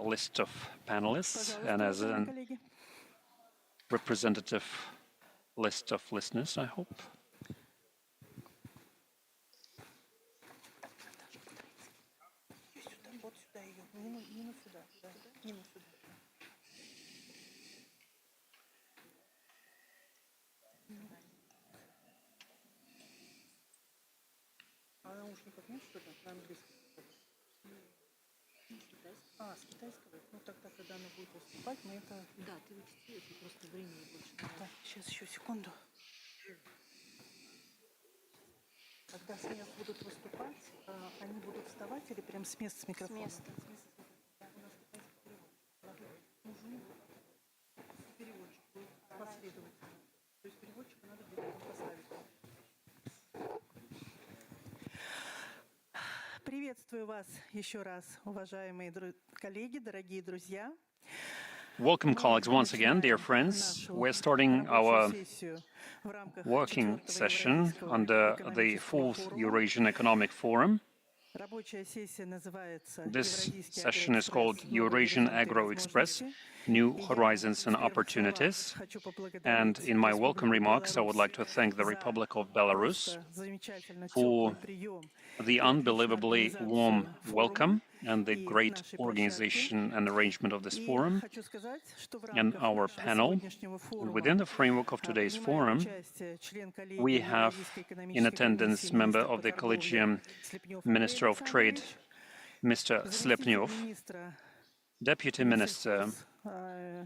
list of panelists and as a representative list of listeners, I hope. С китайского. Ну тогда, когда она будет выступать, мы это... Да, ты учти, это просто времени больше. Да, сейчас еще секунду. Когда с мест будут выступать, они будут вставать или прям с места с микрофона? С места. Да, у нас китайский перевод. Нужен переводчик будет последовательно. То есть переводчика надо будет поставить. Приветствую вас еще раз, уважаемые коллеги, дорогие друзья. Welcome, colleagues, once again, dear friends. We're starting our working session under the 4th Eurasian Economic Forum. This session is called Eurasian Agroexpress, New Horizons and Opportunities. And in my welcome remarks, I would like to thank the Republic of Belarus for the unbelievably warm welcome and the great organization and arrangement of this forum and our panel. And within the framework of today's forum, we have in attendance member of the Collegium Minister of Trade, Mr. Slepnyov, Deputy Minister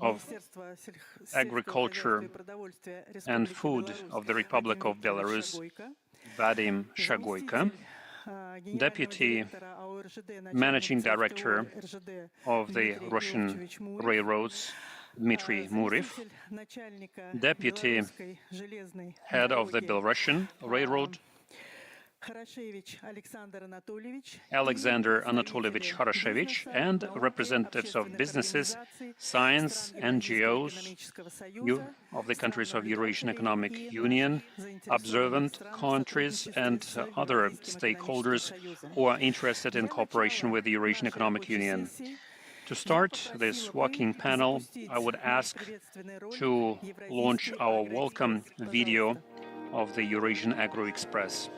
of Agriculture and Food of the Republic of Belarus, Vadim Shagoyko, Deputy Managing Director of the Russian Railroads, Dmitry Murev, Deputy Head of the Belarusian Railroad, Alexander Anatolievich Harashevich, and representatives of businesses, science, NGOs of the countries of Eurasian Economic Union, observant countries, and other stakeholders who are interested in cooperation with the Eurasian Economic Union. To start this working panel, I would ask to launch our welcome video of the Eurasian Agroexpress.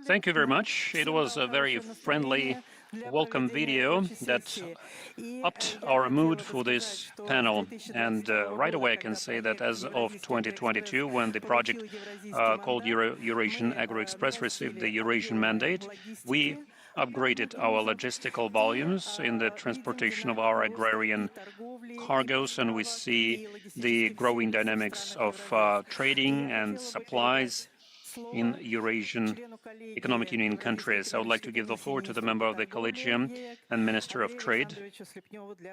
Thank you very much. It was a very friendly welcome video that upped our mood for this panel. And right away I can say that as of 2022, when the project called Eurasian Agroexpress received the Eurasian mandate, we upgraded our logistical volumes in the transportation of our agrarian cargoes, and we see the growing dynamics of trading and supplies in Eurasian Economic Union countries. I would like to give the floor to the member of the Collegium and Minister of Trade,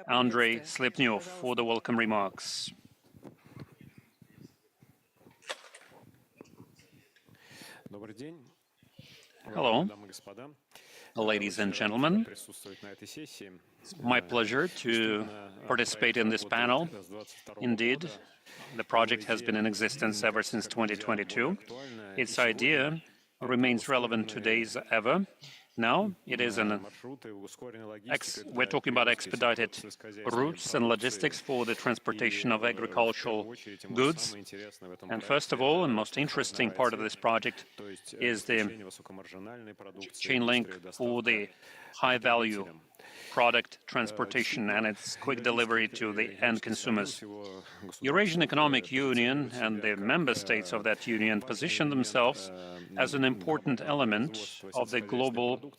Andrei Slepnyov, for the welcome remarks. Hello, ladies and gentlemen. It's my pleasure to participate in this panel. Indeed, the project has been in existence ever since 2022. Its idea remains relevant today as ever. Now, we're talking about expedited routes and logistics for the transportation of agricultural goods. And first of all, and most interesting part of this project is the chain link for the high-value product transportation and its quick delivery to the end consumers. Eurasian Economic Union and the member states of that union position themselves as an important element of the global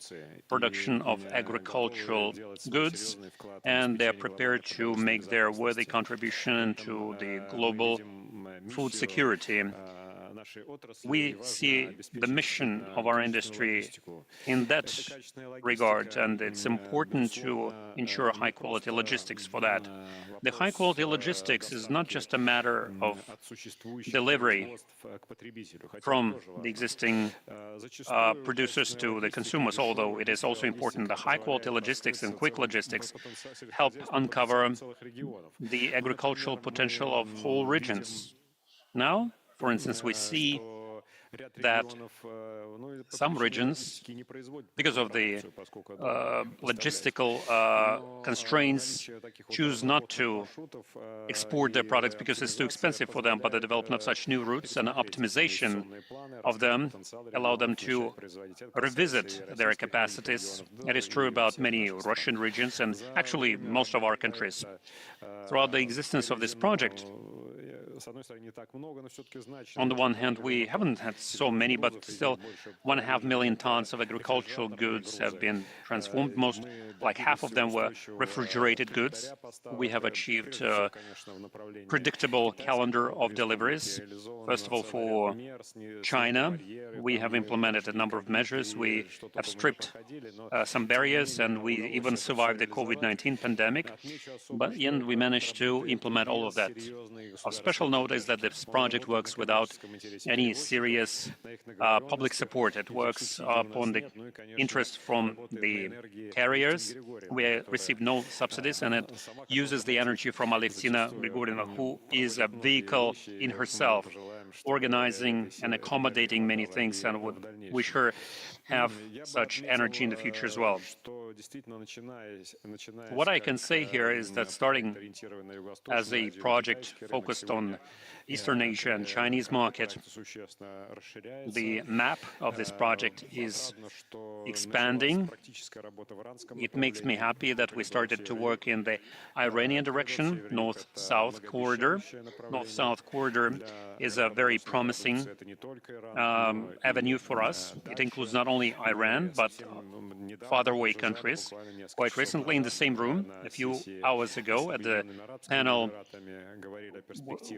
production of agricultural goods, and they're prepared to make their worthy contribution to the global food security. We see the mission of our industry in that regard, and it's important to ensure high-quality logistics for that. The high-quality logistics is not just a matter of delivery from the existing producers to the consumers, although it is also important. The high-quality logistics and quick logistics help uncover the agricultural potential of whole regions. Now, for instance, we see that some regions, because of the logistical constraints, choose not to export their products because it's too expensive for them, but the development of such new routes and optimization of them allow them to revisit their capacities. It is true about many Russian regions and actually most of our countries. Throughout the existence of this project, on the one hand, we haven't had so many, but still 1.5 million tons of agricultural goods have been transformed. Most, like half of them, were refrigerated goods. We have achieved a predictable calendar of deliveries. First of all, for China, we have implemented a number of measures. We have stripped some barriers, and we even survived the COVID-19 pandemic. But in the end, we managed to implement all of that. Of special note is that this project works without any serious public support. It works upon the interest from the carriers. We receive no subsidies, and it uses the energy from Alevtina Grigorina, who is a vehicle in herself, organizing and accommodating many things, and would wish her have such energy in the future as well. What I can say here is that starting as a project focused on Eastern Asia and Chinese market, the map of this project is expanding. It makes me happy that we started to work in the Iranian direction, North-South corridor. North-South corridor is a very promising avenue for us. It includes not only Iran, but farther away countries. Quite recently, in the same room, a few hours ago, at the panel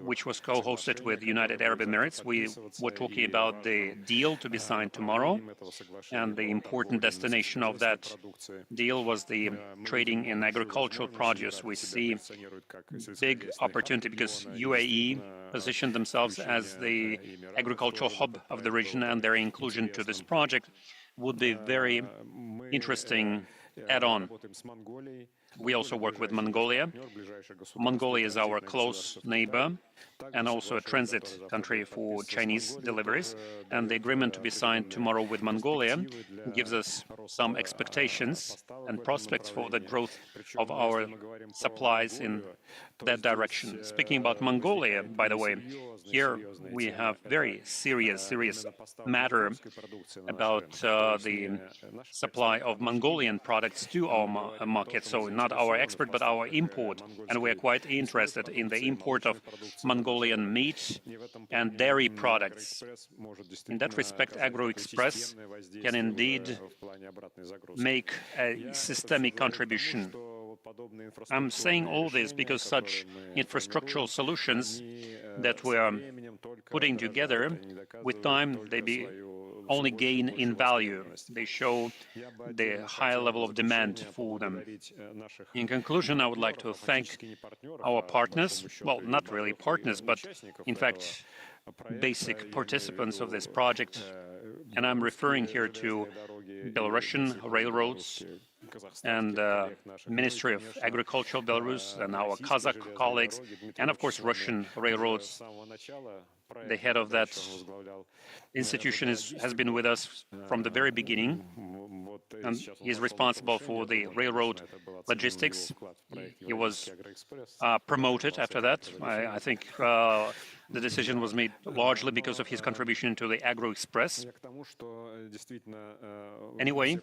which was co-hosted with United Arab Emirates, we were talking about the deal to be signed tomorrow, and the important destination of that deal was the trading in agricultural produce. We see big opportunity because UAE positioned themselves as the agricultural hub of the region, and their inclusion to this project would be very interesting add-on. We also work with Mongolia. Mongolia is our close neighbor and also a transit country for Chinese deliveries. And the agreement to be signed tomorrow with Mongolia gives us some expectations and prospects for the growth of our supplies in that direction. Speaking about Mongolia, by the way, here we have very serious matter about the supply of Mongolian products to our market. So not our export, but our import. And we are quite interested in the import of Mongolian meat and dairy products. In that respect, AgroExpress can indeed make a systemic contribution. I'm saying all this because such infrastructural solutions that we are putting together, with time, they only gain in value. They show the high level of demand for them. In conclusion, I would like to thank our partners, well, not really partners, but in fact, basic participants of this project, and I'm referring here to Belarusian railroads and Ministry of Agriculture of Belarus and our Kazakh colleagues, and of course Russian railroads. The head of that institution has been with us from the very beginning, and he's responsible for the railroad logistics. He was promoted after that. I think the decision was made largely because of his contribution to the AgroExpress. Anyway,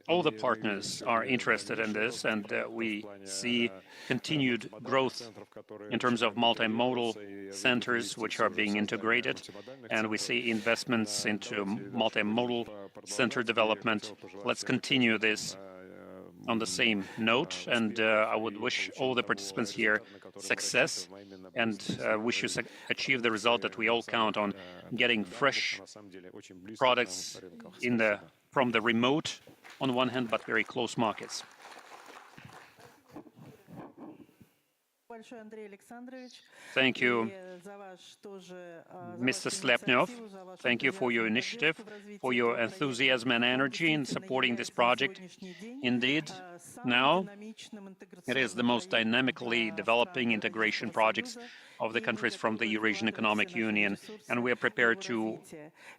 all the partners are interested in this, and we see continued growth in terms of multimodal centers which are being integrated, and we see investments into multimodal center development. Let's continue this on the same note, and I would wish all the participants here success, and wish you achieve the result that we all count on, getting fresh products from the remote, on one hand, but very close markets. Thank you, Mr. Slepnev. Thank you for your initiative, for your enthusiasm and energy in supporting this project. Indeed, now it is the most dynamically developing integration projects of the countries from the Eurasian Economic Union, and we are prepared to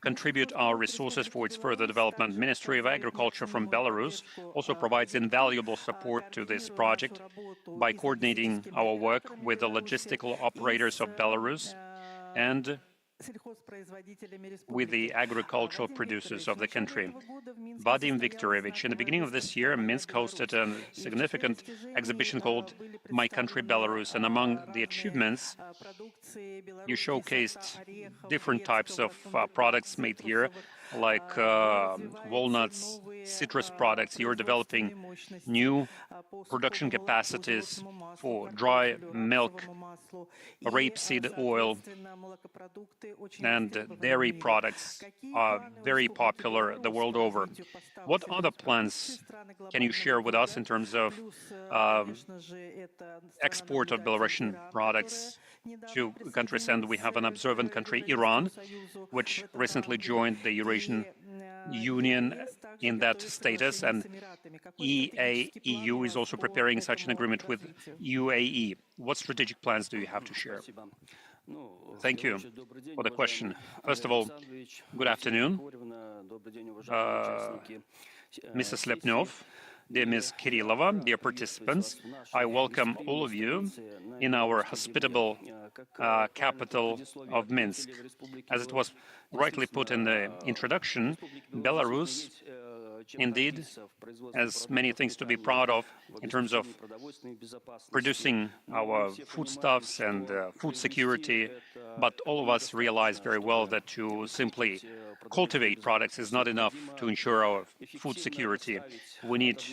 contribute our resources for its further development. Ministry of Agriculture from Belarus also provides invaluable support to this project by coordinating our work with the logistical operators of Belarus and with the agricultural producers of the country. Vadim Viktorovich, in the beginning of this year, Minsk hosted a significant exhibition called My Country Belarus, and among the achievements, you showcased different types of products made here, like walnuts, citrus products. You're developing new production capacities for dry milk, rapeseed oil, and dairy products are very popular the world over. What other plans can you share with us in terms of export of Belarusian products to countries? And we have an observant country, Iran, which recently joined the Eurasian Union in that status, and EAEU is also preparing such an agreement with UAE. What strategic plans do you have to share? Thank you for the question. First of all, good afternoon, Mr. Slepnev, dear Ms. Kirillova, dear participants. I welcome all of you in our hospitable capital of Minsk. As it was rightly put in the introduction, Belarus indeed has many things to be proud of in terms of producing our foodstuffs and food security, but all of us realize very well that to simply cultivate products is not enough to ensure our food security. We need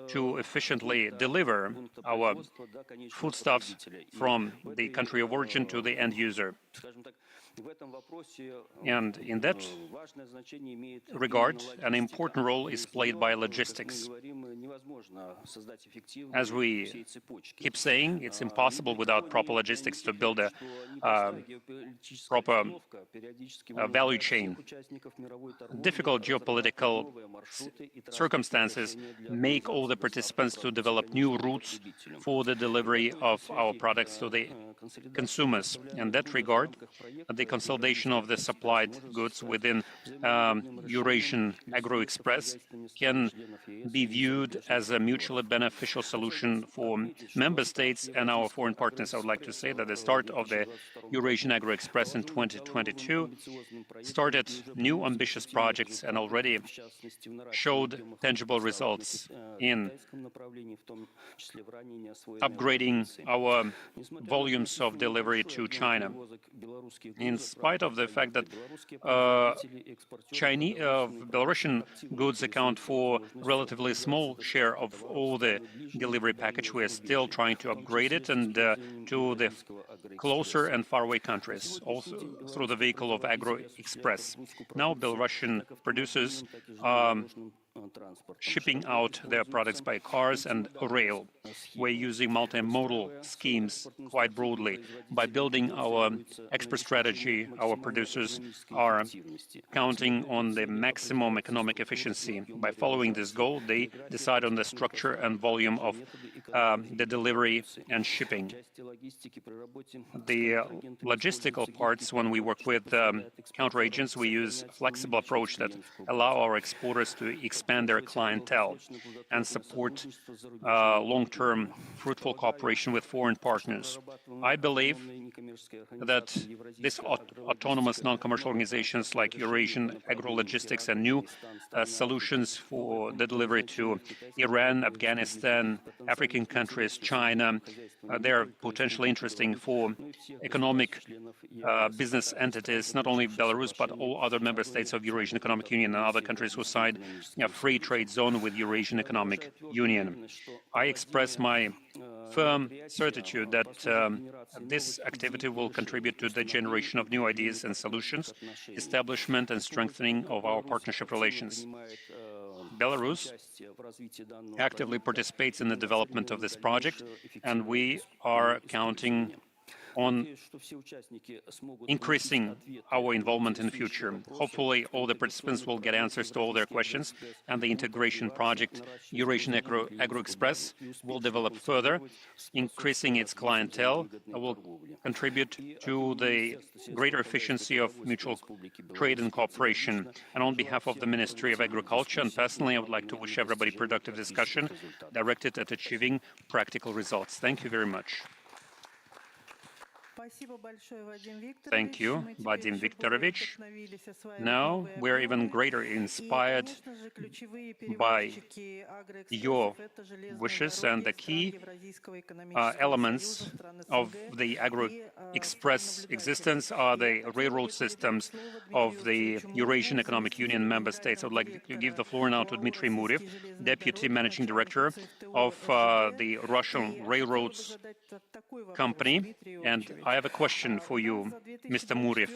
to efficiently deliver our foodstuffs from the country of origin to the end user. And in that regard, an important role is played by logistics. As we keep saying, it's impossible without proper logistics to build a proper value chain. Difficult geopolitical circumstances make all the participants to develop new routes for the delivery of our products to the consumers. In that regard, the consolidation of the supplied goods within Eurasian Agroexpress can be viewed as a mutually beneficial solution for member states and our foreign partners. I would like to say that the start of the Eurasian Agroexpress in 2022 started new ambitious projects and already showed tangible results in upgrading our volumes of delivery to China. In spite of the fact that Belarusian goods account for a relatively small share of all the delivery package, we are still trying to upgrade it and to the closer and faraway countries, also through the vehicle of AgroExpress. Now Belarusian producers are shipping out their products by cars and rail. We're using multimodal schemes quite broadly. By building our export strategy, our producers are counting on the maximum economic efficiency. By following this goal, they decide on the structure and volume of the delivery and shipping. The logistical parts, when we work with counteragents, we use a flexible approach that allow our exporters to expand their clientele and support long-term fruitful cooperation with foreign partners. I believe that these autonomous non-commercial organizations like Eurasian Agrologistics and new solutions for the delivery to Iran, Afghanistan, African countries, China, they're potentially interesting for economic business entities, not only Belarus, but all other member states of Eurasian Economic Union and other countries who signed a free trade zone with Eurasian Economic Union. I express my firm certitude that this activity will contribute to the generation of new ideas and solutions, establishment and strengthening of our partnership relations. Belarus actively participates in the development of this project, and we are counting on increasing our involvement in the future. Hopefully, all the participants will get answers to all their questions, and the integration project Eurasian Agroexpress will develop further, increasing its clientele, will contribute to the greater efficiency of mutual trade and cooperation. And on behalf of the Ministry of Agriculture and personally, I would like to wish everybody productive discussion directed at achieving practical results. Thank you very much. Thank you, Vadim Viktorovich. Now we're even greater inspired by your wishes, and the key elements of the Agro-Express existence are the railroad systems of the Eurasian Economic Union member states. I would like to give the floor now to Dmitry Muryev, Deputy Managing Director of the Russian Railroads Company. And I have a question for you, Mr. Muryev.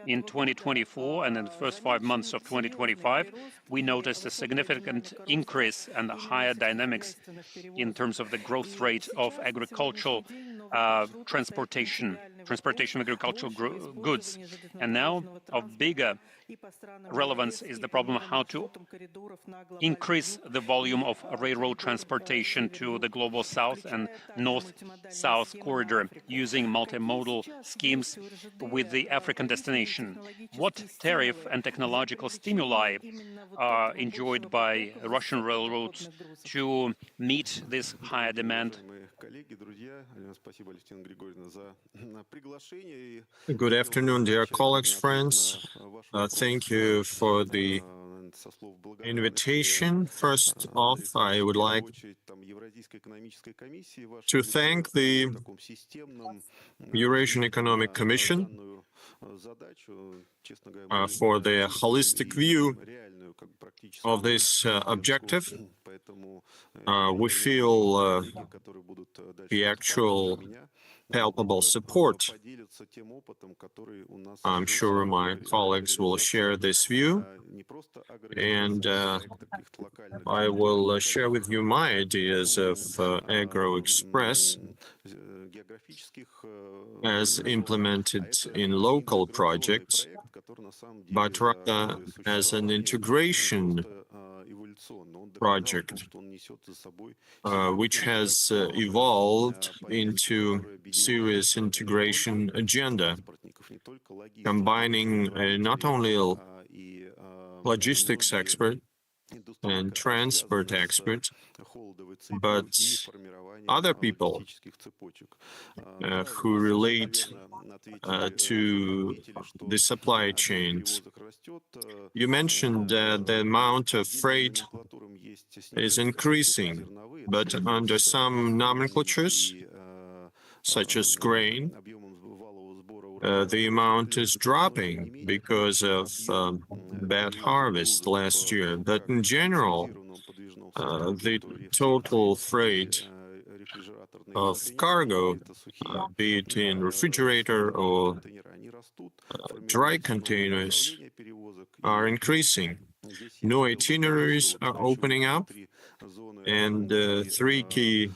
In 2024 and in the first 5 months of 2025, we noticed a significant increase and higher dynamics in terms of the growth rate of agricultural transportation of agricultural goods. And now, of bigger relevance is the problem how to increase the volume of railroad transportation to the global south and north-south corridor using multimodal schemes with the African destination. What tariff and technological stimuli are enjoyed by Russian railroads to meet this higher demand? Good afternoon, dear colleagues, friends. Thank you for the invitation. First off, I would like to thank the Eurasian Economic Commission for their holistic view of this objective. We feel the actual palpable support. I'm sure my colleagues will share this view, and I will share with you my ideas of AgroExpress as implemented in local projects, but rather as an integration project, which has evolved into serious integration agenda, combining not only logistics expert and transport expert, but other people who relate to the supply chains. You mentioned that the amount of freight is increasing, but under some nomenclatures, such as grain, the amount is dropping because of bad harvest last year. But in general, the total freight of cargo, be it in refrigerator or dry containers, are increasing. New itineraries are opening up, and three key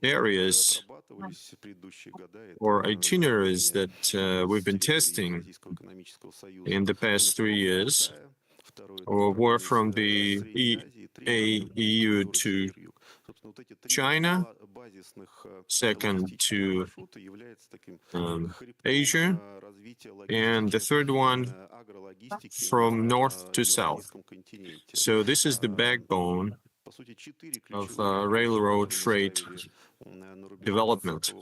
areas or itineraries that we've been testing in the past 3 years were from the EAEU to China, second to Asia, and the third one from north to south. So this is the backbone of railroad freight development.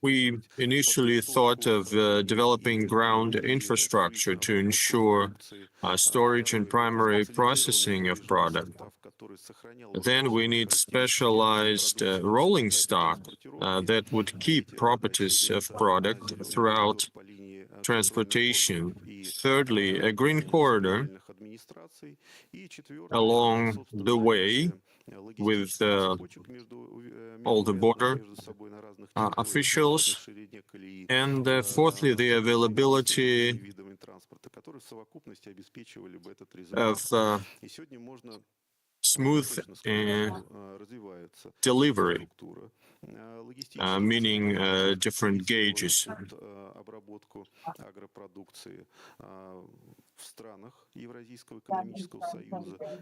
We initially thought of developing ground infrastructure to ensure storage and primary processing of product. Then we need specialized rolling stock that would keep properties of product throughout transportation. Thirdly, a green corridor along the way with all the border officials. And fourthly, the availability of smooth delivery, meaning different gauges.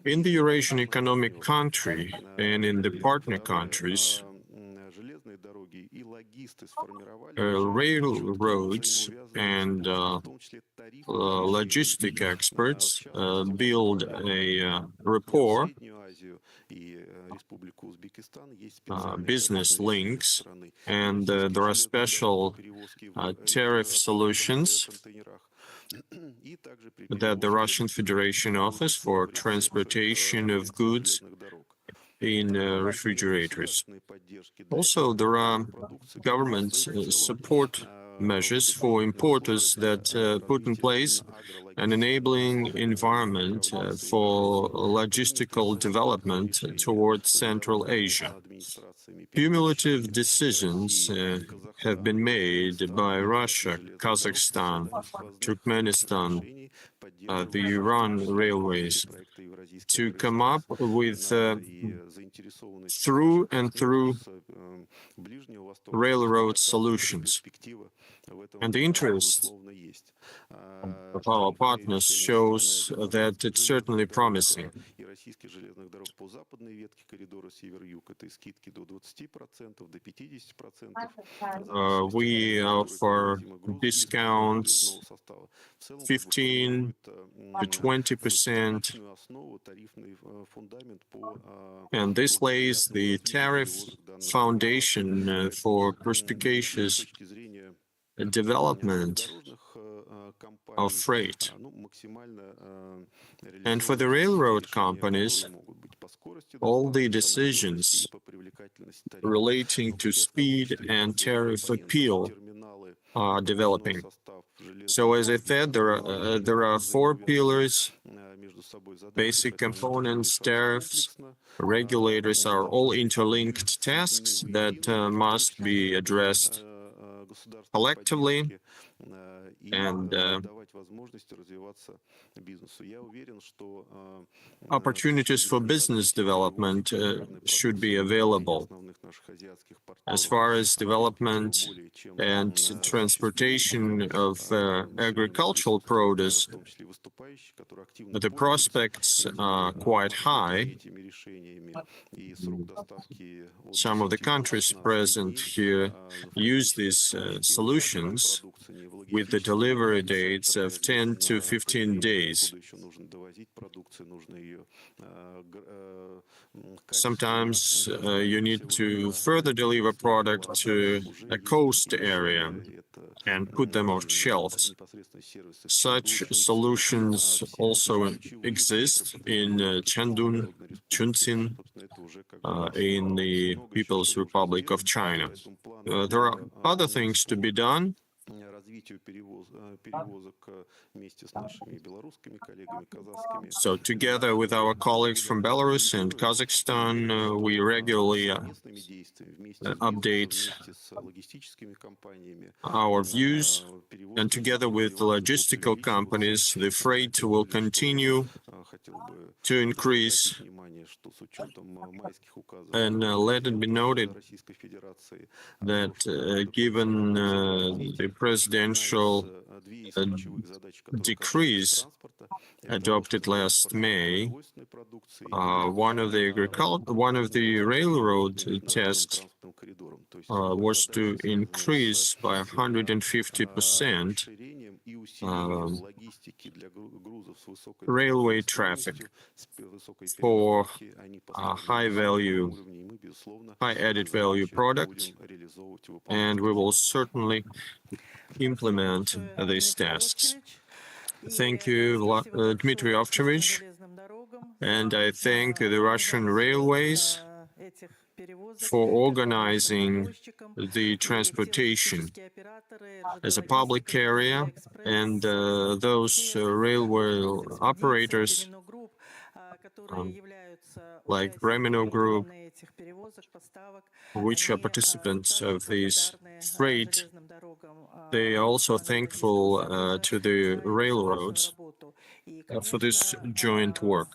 In the Eurasian Economic Country and in the partner countries, railroads and logistic experts build a rapport, business links, and there are special tariff solutions that the Russian Federation offers for transportation of goods in refrigerators. Also, there are government support measures for importers that put in place an enabling environment for logistical development towards Central Asia. Cumulative decisions have been made by Russia, Kazakhstan, Turkmenistan, the Iran railways to come up with through and through railroad solutions. And the interest of our partners shows that it's certainly promising. We offer discounts 15 to 20%, and this lays the tariff foundation for perspicacious development of freight. And for the railroad companies, all the decisions relating to speed and tariff appeal are developing. So as I said, there are four pillars: basic components, tariffs, regulators are all interlinked tasks that must be addressed collectively, and opportunities for business development should be available. As far as development and transportation of agricultural produce, the prospects are quite high. Some of the countries present here use these solutions with the delivery dates of 10 to 15 days. Sometimes you need to further deliver product to a coast area and put them on shelves. Such solutions also exist in Shandong, Chunxin, in the People's Republic of China. There are other things to be done. So together with our colleagues from Belarus and Kazakhstan, we regularly update our views And together with the logistical companies, the freight will continue to increase. And let it be noted that given the presidential decrees adopted last May, one of the railroad tasks was to increase by 150% railway traffic for high added value products, and we will certainly implement these tasks. Thank you, Dmitry Ovchevich, and I thank the Russian railways for organizing the transportation as a public carrier, and those railway operators like Bremeno Group, which are participants of this freight. They are also thankful to the railroads for this joint work.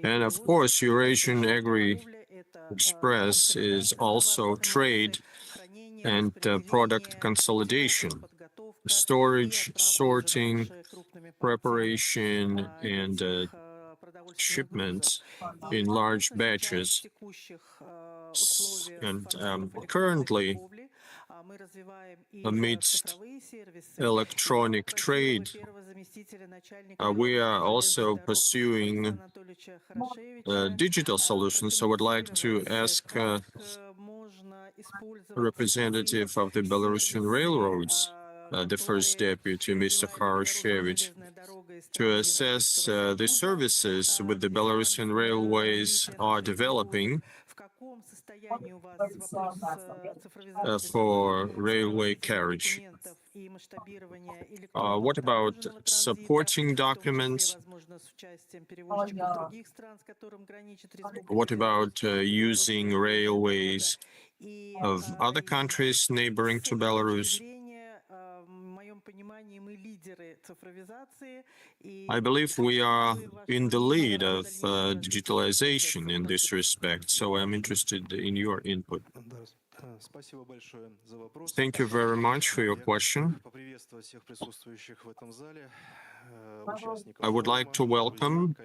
And of course, Eurasian Agroexpress is also trade and product consolidation, storage, sorting, preparation, and shipments in large batches. And currently, amidst electronic trade, we are also pursuing digital solutions. So I'd like to ask a representative of the Belarusian railroads, the first deputy, Mr. Harushevich, to assess the services with the Belarusian railways are developing for railway carriage. What about supporting documents? What about using railways of other countries neighboring to Belarus? I believe we are in the lead of digitalization in this respect, so I'm interested in your input. Thank you very much for your question. I would like to welcome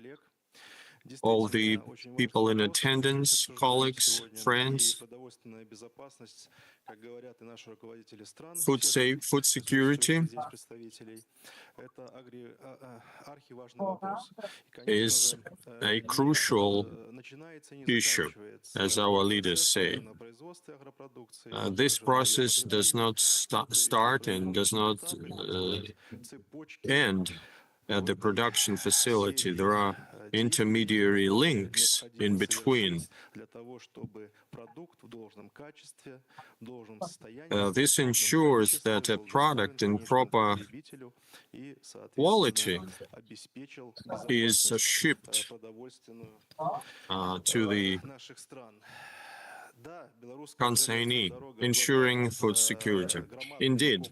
all the people in attendance, colleagues, friends. Food security is a crucial issue, as our leaders say. This process does not start and does not end at the production facility. There are intermediary links in between. This ensures that a product in proper quality is shipped to the consignee, ensuring food security. Indeed,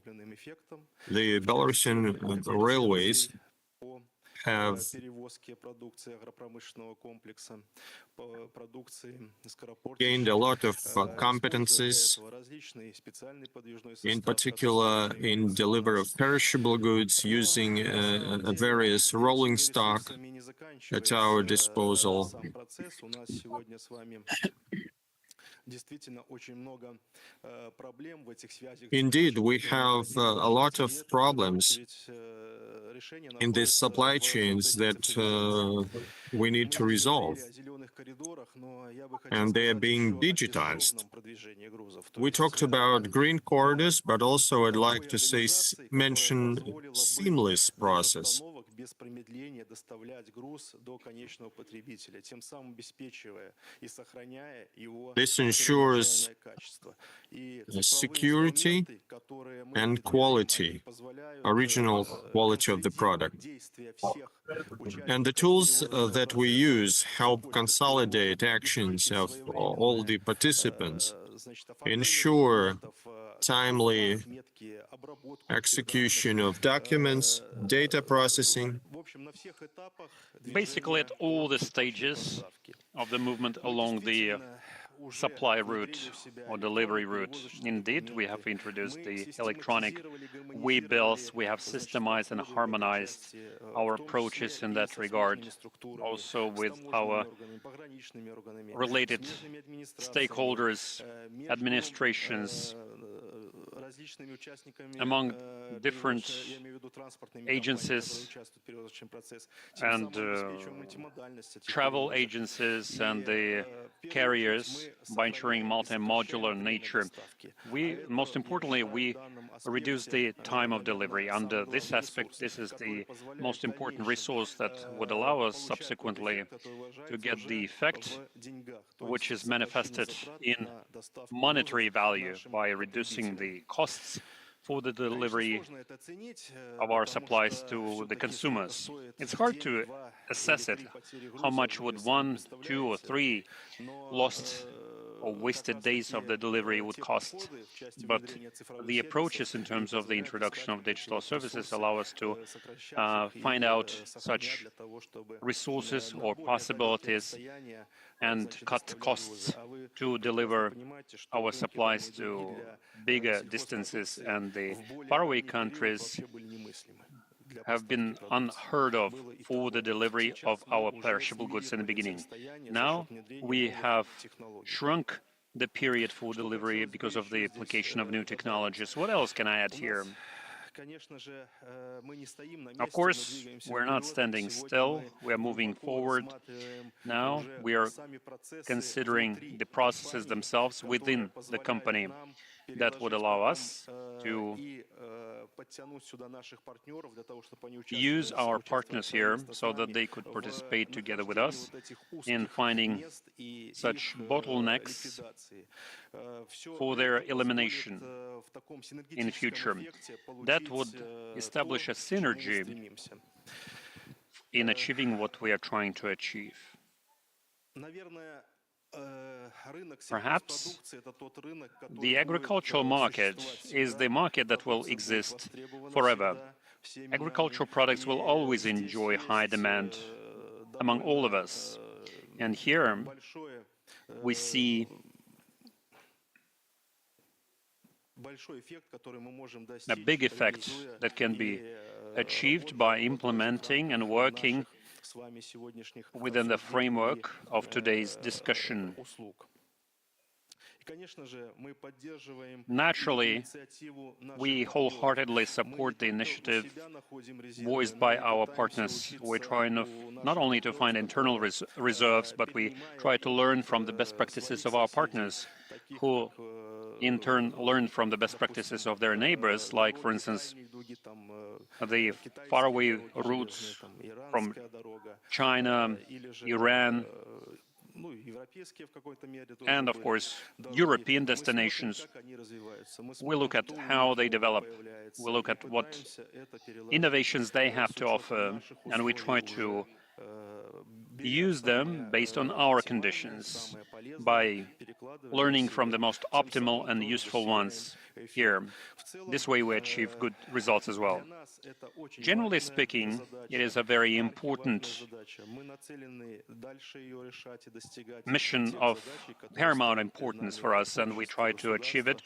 the Belarusian railways have gained a lot of competencies, in particular in delivery of perishable goods, using various rolling stock at our disposal. Indeed, we have a lot of problems in these supply chains that we need to resolve, and they are being digitized. We talked about green corridors, but also I'd like to mention seamless process. This ensures security and quality, original quality of the product. And the tools that we use help consolidate actions of all the participants, ensure timely execution of documents, data processing. Basically, at all the stages of the movement along the supply route or delivery route. Indeed, we have introduced the electronic way bills. We have systemized and harmonized our approaches in that regard, also with our related stakeholders, administrations, among different agencies and travel agencies and the carriers by ensuring multi-modular nature. Most importantly, we reduce the time of delivery. Under this aspect, this is the most important resource that would allow us subsequently to get the effect which is manifested in monetary value by reducing the costs for the delivery of our supplies to the consumers. It's hard to assess it. How much would 1, 2, or 3 lost or wasted days of the delivery would cost? But the approaches in terms of the introduction of digital services allow us to find out such resources or possibilities and cut costs to deliver our supplies to bigger distances, and the faraway countries have been unheard of for the delivery of our perishable goods in the beginning. Now we have shrunk the period for delivery because of the application of new technologies. What else can I add here? Of course, we're not standing still, we are moving forward. Now we are considering the processes themselves within the company that would allow us to use our partners here so that they could participate together with us in finding such bottlenecks for their elimination in future. That would establish a synergy in achieving what we are trying to achieve. Perhaps the agricultural market is the market that will exist forever. Agricultural products will always enjoy high demand among all of us. And here we see a big effect that can be achieved by implementing and working within the framework of today's discussion. Naturally, we wholeheartedly support the initiative voiced by our partners. We're trying not only to find internal reserves, but we try to learn from the best practices of our partners, who in turn learn from the best practices of their neighbors, like, for instance, the faraway routes from China, Iran, and of course European destinations. We look at how they develop, we look at what innovations they have to offer, and we try to use them based on our conditions by learning from the most optimal and useful ones here. This way we achieve good results as well. Generally speaking, it is a very important mission of paramount importance for us, and we try to achieve it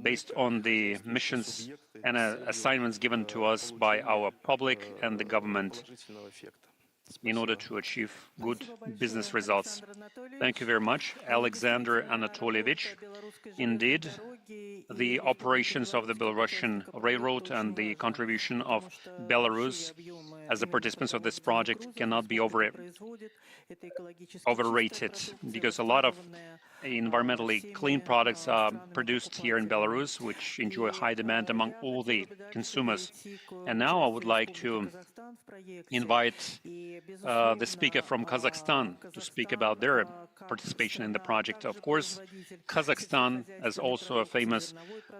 based on the missions and assignments given to us by our public and the government in order to achieve good business results. Thank you very much, Alexander Anatolievich. Indeed, the operations of the Belarusian Railroad and the contribution of Belarus as the participants of this project cannot be overrated, because a lot of environmentally clean products are produced here in Belarus, which enjoy high demand among all the consumers. And now I would like to invite the speaker from Kazakhstan to speak about their participation in the project. Of course, Kazakhstan is also a famous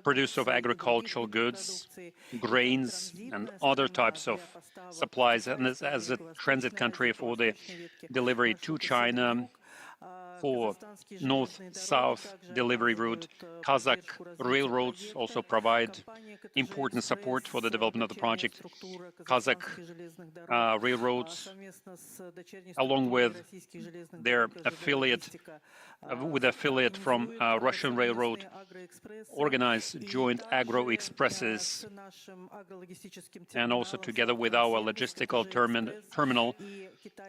producer of agricultural goods, grains, and other types of supplies, and as a transit country for the delivery to China, for north-south delivery route. Kazakh railroads also provide important support for the development of the project. Kazakh railroads, along with their affiliate, from Russian Railroad, organize joint agro-expresses, and also together with our logistical terminal,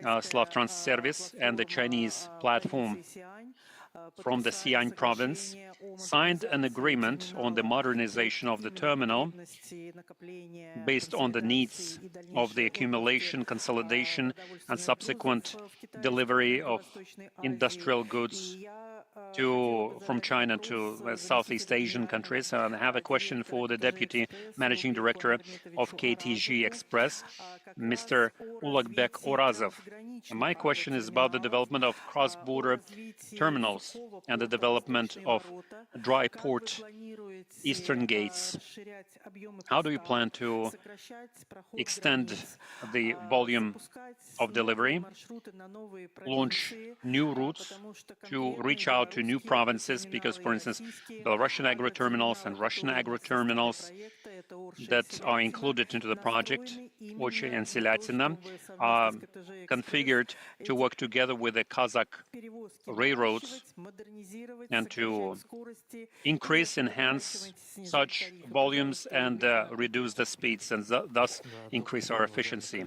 Slavtrans service, and the Chinese platform from the Xi'an province, signed an agreement on the modernization of the terminal based on the needs of the accumulation, consolidation, and subsequent delivery of industrial goods from China to Southeast Asian countries. And I have a question for the Deputy Managing Director of KTG Express, Mr. Ulagbek Orazov. And my question is about the development of cross-border terminals and the development of dry port eastern gates. How do you plan to extend the volume of delivery, launch new routes to reach out to new provinces? Because, for instance, Belarusian agro-terminals and Russian agro-terminals that are included into the project, Ochi and Selyatina, are configured to work together with the Kazakh railroads and to increase, enhance such volumes and reduce the speeds and thus increase our efficiency.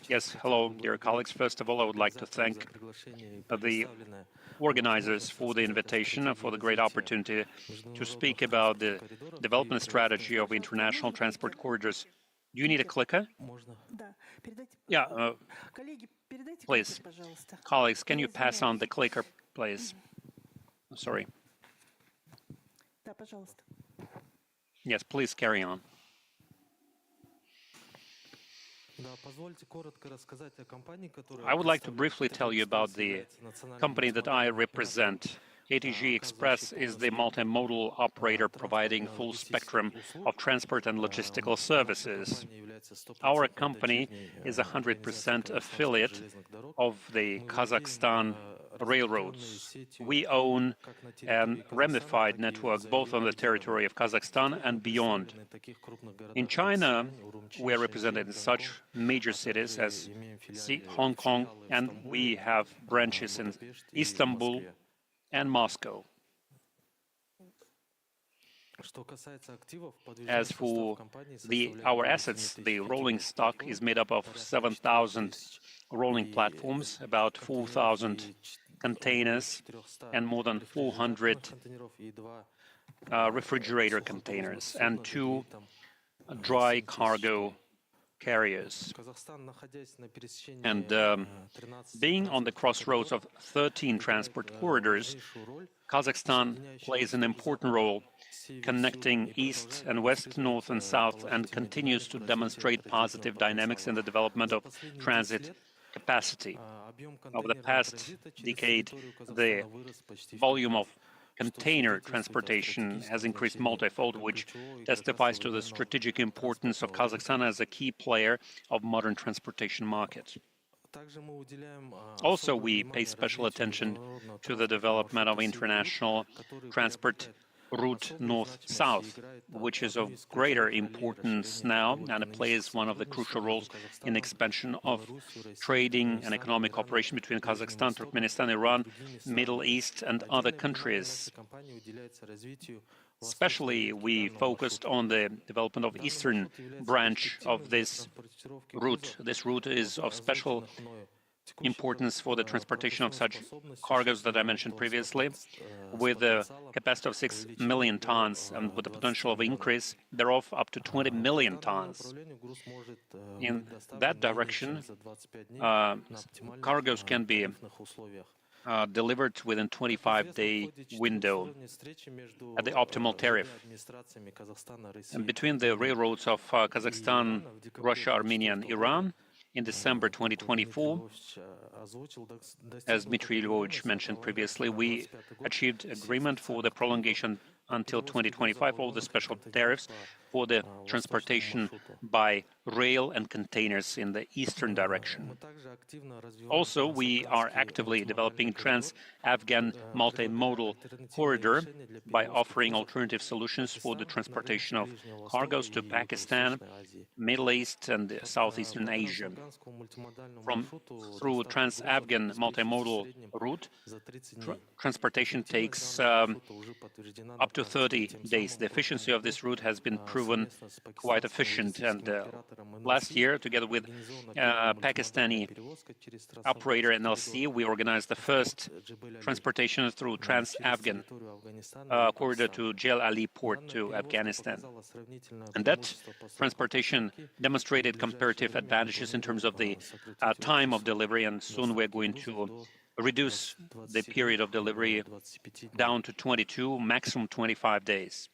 Yes, hello, dear colleagues. First of all, I would like to thank the organizers for the invitation and for the great opportunity to speak about the development strategy of international transport corridors. Do you need a clicker? Yeah, please. Colleagues, can you pass on the clicker, please? Sorry. Yes, please carry on. I would like to briefly tell you about the company that I represent. KTG Express is the multimodal operator providing full spectrum of transport and logistical services. Our company is a 100% affiliate of the Kazakhstan railroads. We own a ramified network both on the territory of Kazakhstan and beyond. In China, we are represented in such major cities as Hong Kong, and we have branches in Istanbul and Moscow. As for our assets, the rolling stock is made up of 7,000 rolling platforms, about 4,000 containers, and more than 400 refrigerator containers, and 2 dry cargo carriers. And being on the crossroads of 13 transport corridors, Kazakhstan plays an important role connecting east and west, north and south, and continues to demonstrate positive dynamics in the development of transit capacity. Over the past decade, the volume of container transportation has increased multifold, which testifies to the strategic importance of Kazakhstan as a key player of modern transportation market. Also, we pay special attention to the development of international transport route north-south, which is of greater importance now, and it plays one of the crucial roles in the expansion of trading and economic cooperation between Kazakhstan, Turkmenistan, Iran, Middle East, and other countries. Especially, we focused on the development of eastern branch of this route. This route is of special importance for the transportation of such cargoes that I mentioned previously, with a capacity of 6 million tons and with the potential of increase thereof up to 20 million tons. In that direction, cargoes can be delivered within 25-day window at the optimal tariff. And between the railroads of Kazakhstan, Russia, Armenia, and Iran, in December 2024, as Dmitry Lvovich mentioned previously, we achieved agreement for the prolongation until 2025 of the special tariffs for the transportation by rail and containers in the eastern direction. Also, we are actively developing Trans-Afghan multimodal corridor by offering alternative solutions for the transportation of cargoes to Pakistan, Middle East, and Southeastern Asia. Through Trans-Afghan multimodal route, transportation takes up to 30 days. The efficiency of this route has been proven quite efficient, and last year, together with Pakistani operator NLC, we organized the first transportation through Trans-Afghan corridor to Jebel Ali port to Afghanistan. And that transportation demonstrated comparative advantages in terms of the time of delivery, and soon we're going to reduce the period of delivery down to 22, maximum 25 days.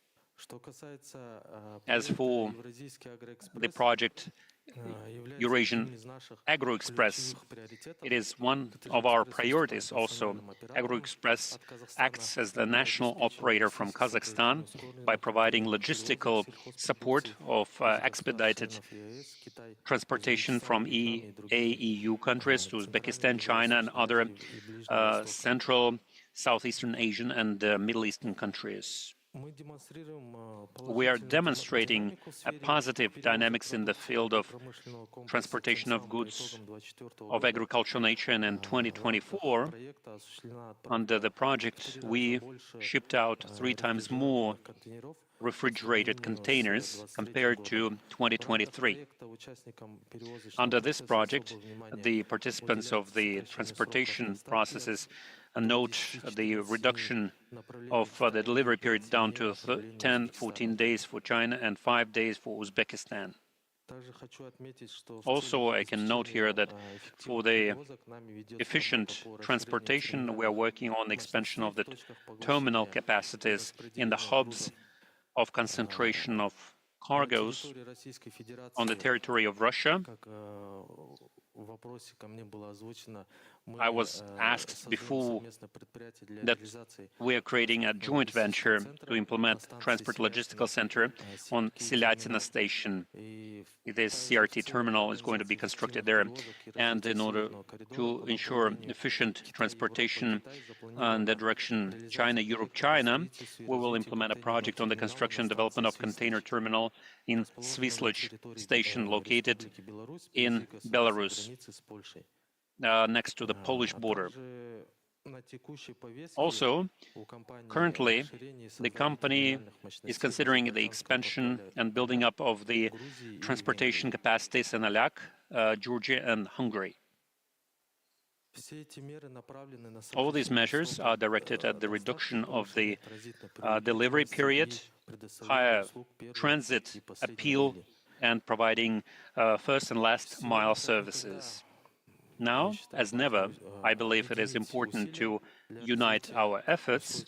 As for the project Eurasian Agroexpress, it is one of our priorities also. Agroexpress acts as the national operator from Kazakhstan by providing logistical support of expedited transportation from EAEU countries to Uzbekistan, China, and other Central, Southeastern Asian, and Middle Eastern countries. We are demonstrating a positive dynamics in the field of transportation of goods of agricultural nature, and in 2024, under the project, we shipped out 3 times more refrigerated containers compared to 2023. Under this project, the participants of the transportation processes note the reduction of the delivery period down to 10-14 days for China and 5 days for Uzbekistan. Also, I can note here that for the efficient transportation, we are working on the expansion of the terminal capacities in the hubs of concentration of cargoes on the territory of Russia. I was asked before that we are creating a joint venture to implement transport logistical center on Selyatina station. This CRT terminal is going to be constructed there, and in order to ensure efficient transportation in the direction China, Europe, China, we will implement a project on the construction and development of container terminal in Svislich station located in Belarus, next to the Polish border. Also, currently, the company is considering the expansion and building up of the transportation capacities in Alak, Georgia, and Hungary. All these measures are directed at the reduction of the delivery period, higher transit appeal, and providing first and last mile services. Now, as never, I believe it is important to unite our efforts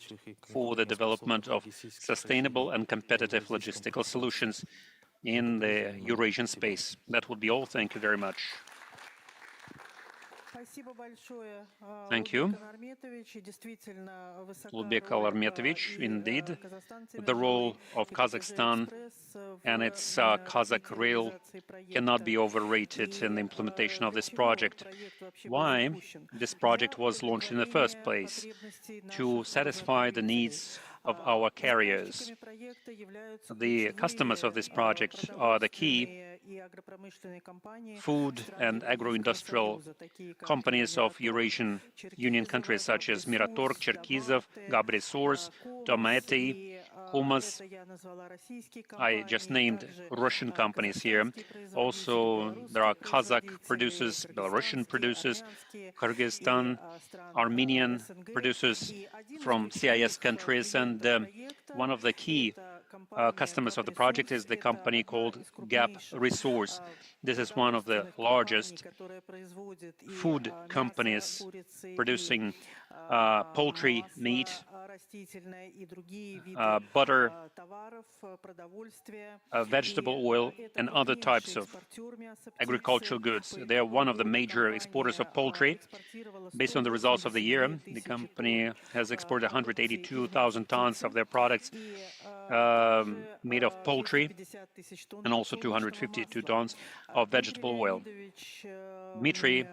for the development of sustainable and competitive logistical solutions in the Eurasian space. That would be all. Thank you very much. Thank you, Lubek Alarmetovich. Indeed, the role of Kazakhstan and its Kazakh rail cannot be overrated in the implementation of this project. Why this project was launched in the first place? To satisfy the needs of our carriers. The customers of this project are the key food and agro-industrial companies of Eurasian Union countries such as Miratorg, Cherkizov, Gabrisors, Dometi, Kumas. I just named Russian companies here. Also, there are Kazakh producers, Belarusian producers, Kyrgyzstan, Armenian producers from CIS countries, and one of the key customers of the project is the company called Gap Resource. This is one of the largest food companies producing poultry, meat, масло растительное и другие виды butter, товаров, продовольствия. vegetable oil, Это and other types крупнейший of экспортер мяса agricultural птицы. goods. По They are one итогам of the года major exporters компания of poultry. экспортировала Based on the results of the year, 182 the тысячи company тонн has exported продукции из мяса 182,000 tons of птицы their products и также made of poultry 250 тысяч тонн and also подсолнечного 252 масла. tons of Дмитрий vegetable oil. Леонидович Dmitry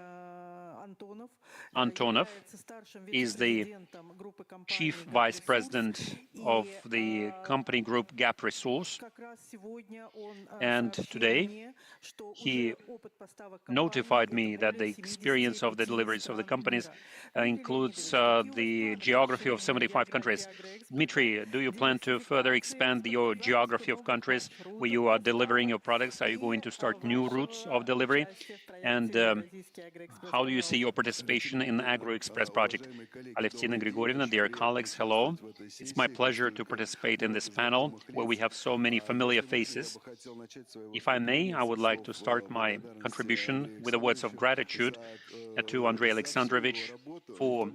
Антонов Antonov является старшим is the вице-президентом группы chief компаний vice «Гап Ресурс». president of И the company group Gap Resource. как раз сегодня он And сообщил today, мне, что he уже опыт поставок компании notified это me that the более experience of the 75 deliveries of the стран companies мира. Дмитрий includes Леонидович, какие у вас the планы по geography of расширению 75 countries. агроэкспорта, Dmitry, do you plan to further диверсификации expand your экспорта, запуска geography of новых countries where маршрутов you are delivering поставок your products? Are you going и to start new routes of вашего delivery? участия в проекте And Евразийский агроэкспресс? how do you see your Пожалуйста. participation in the AgroExpress project? Alevtina Grigorievna, dear colleagues, hello. It's my pleasure to participate in this panel where we have so many familiar faces. If I may, I would like to start my contribution with the words of gratitude to Andrei Alexandrovich for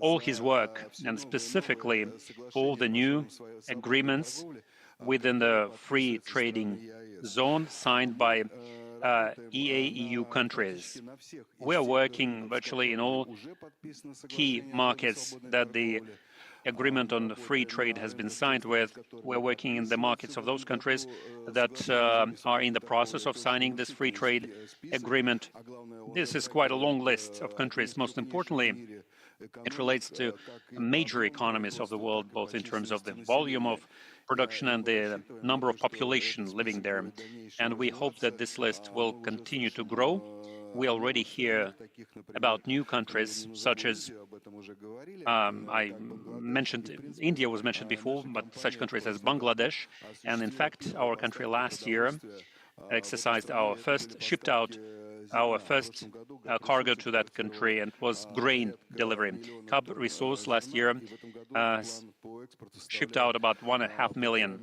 all his work, and specifically for all the new agreements within the free trading zone signed by EAEU countries. We are working virtually in all key markets that the agreement on free trade has been signed with. We're working in the markets of those countries that are in the process of signing this free trade agreement. This is quite a long list of countries. Most importantly, it relates to major economies of the world, both in terms of the volume of production and the number of population living there. And we hope that this list will continue to grow. We already hear about new countries such as I mentioned India was mentioned before, but such countries as Bangladesh. And in fact, our country last year shipped out our first cargo to that country, and was grain delivery. Cub Resource last year shipped out about 1.5 million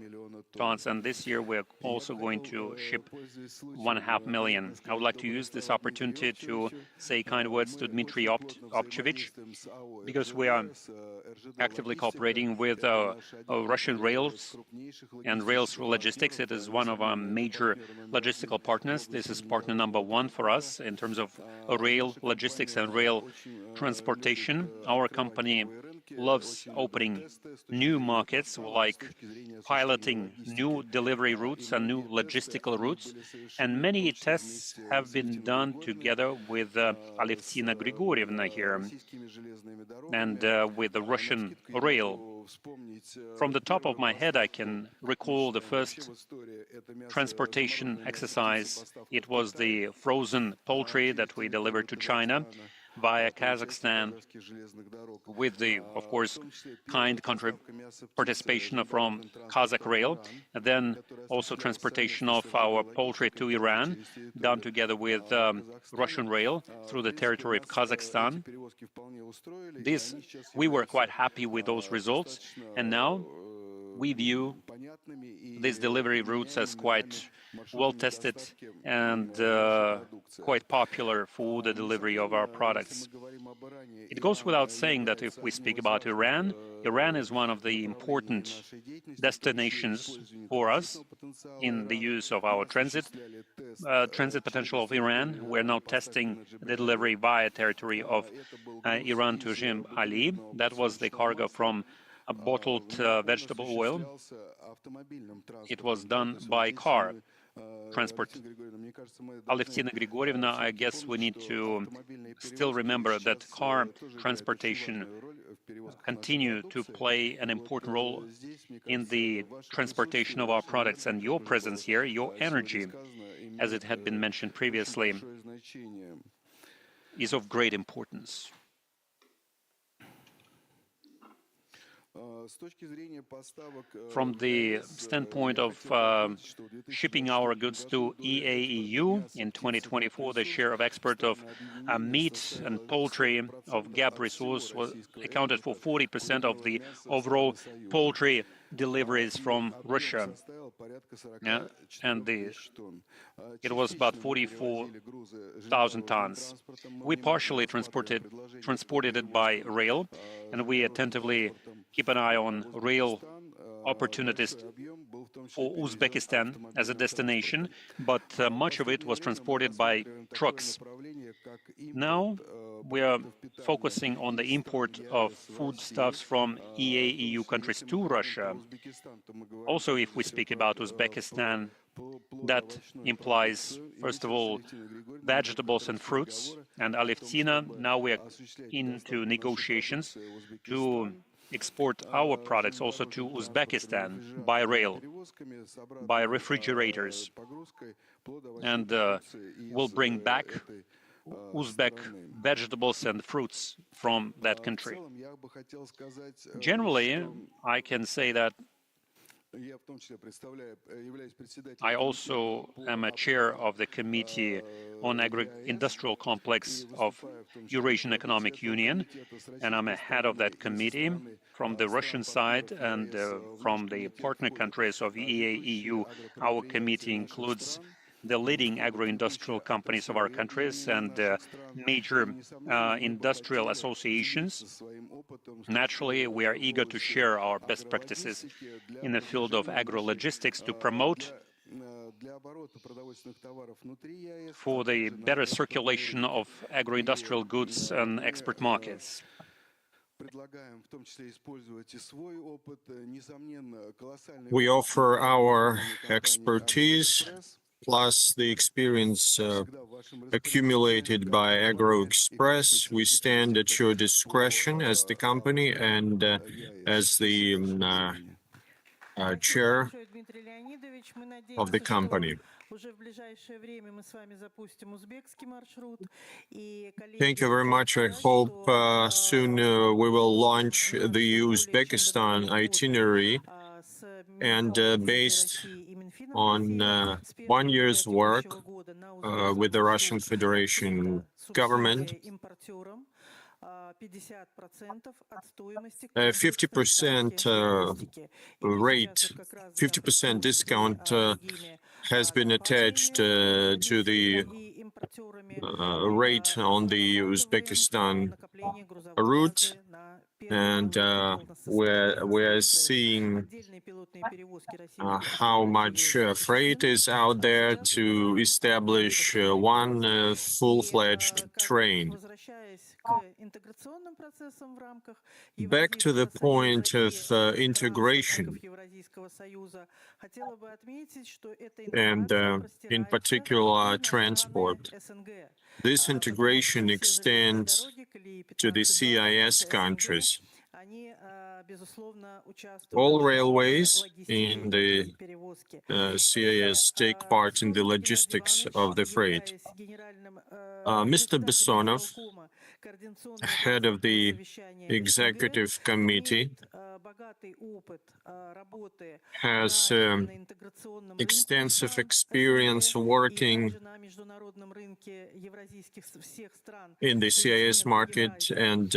tons, and this year we're also going to ship 1.5 million. I would like to use this opportunity to say kind words to Dmitry Opchevich, because we are actively cooperating with Russian rails and rails logistics. It is one of our major logistical partners. This is partner number one for us in terms of rail logistics and rail transportation. Our company loves opening new markets, like piloting new delivery routes and new logistical routes, and many tests have been done together with Alevtina Grigorievna here and with the Russian rail. From the top of my head, I can recall the first transportation exercise. It was the frozen poultry that we delivered to China via Kazakhstan, with the, of course, kind participation from Kazakh Rail, and then also transportation of our poultry to Iran, done together with Russian Rail through the territory of Kazakhstan. We were quite happy with those results, and now we view these delivery routes as quite well tested and quite popular for the delivery of our products. It goes without saying that if we speak about Iran, Iran is one of the important destinations for us in the use of our transit potential of Iran. We're now testing the delivery via territory of Iran to Jim Ali. That was the cargo from a bottled vegetable oil. It was done by car transport. Alevtina Grigorievna, I guess we need to still remember that car transportation continue to play an important role in the transportation of our products, and your presence here, your energy, as it had been mentioned previously, is of great importance. From the standpoint of shipping our goods to EAEU in 2024, the share of export of meat and poultry of GAP resource was accounted for 40% of the overall poultry deliveries from Russia. And it was about 44,000 tons. We partially transported it by rail, and we attentively keep an eye on rail opportunities for Uzbekistan as a destination, but much of it was transported by trucks. Now we are focusing on the import of foodstuffs from EAEU countries to Russia. Also, if we speak about Uzbekistan, that implies, first of all, vegetables and fruits and alevtina. Now we are into negotiations to export our products also to Uzbekistan by rail, by refrigerators, and we'll bring back Uzbek vegetables and fruits from that country. Generally, I can say that I also am a chair of the Committee on Agro-Industrial Complex of Eurasian Economic Union, and I'm a head of that committee from the Russian side and from the partner countries of EAEU. Our committee includes the leading agro-industrial companies of our countries and major industrial associations. Naturally, we are eager to share our best practices in the field of agro-logistics to promote for the better circulation of agro-industrial goods and export markets. We offer our expertise plus the experience accumulated by AgroExpress. We stand at your discretion as the company and as the chair of the company. Thank you very much. I hope soon we will launch the Uzbekistan itinerary, and based on 1 year's work with the Russian Federation government, 50% rate, 50% discount has been attached to the rate on the Uzbekistan route, and we're seeing how much freight is out there to establish one full-fledged train. Back to the point of integration, and in particular transport. This integration extends to the CIS countries. All railways in the CIS take part in the logistics of the freight. Mr. Bessonov, head of the executive committee, has extensive experience working in the CIS market and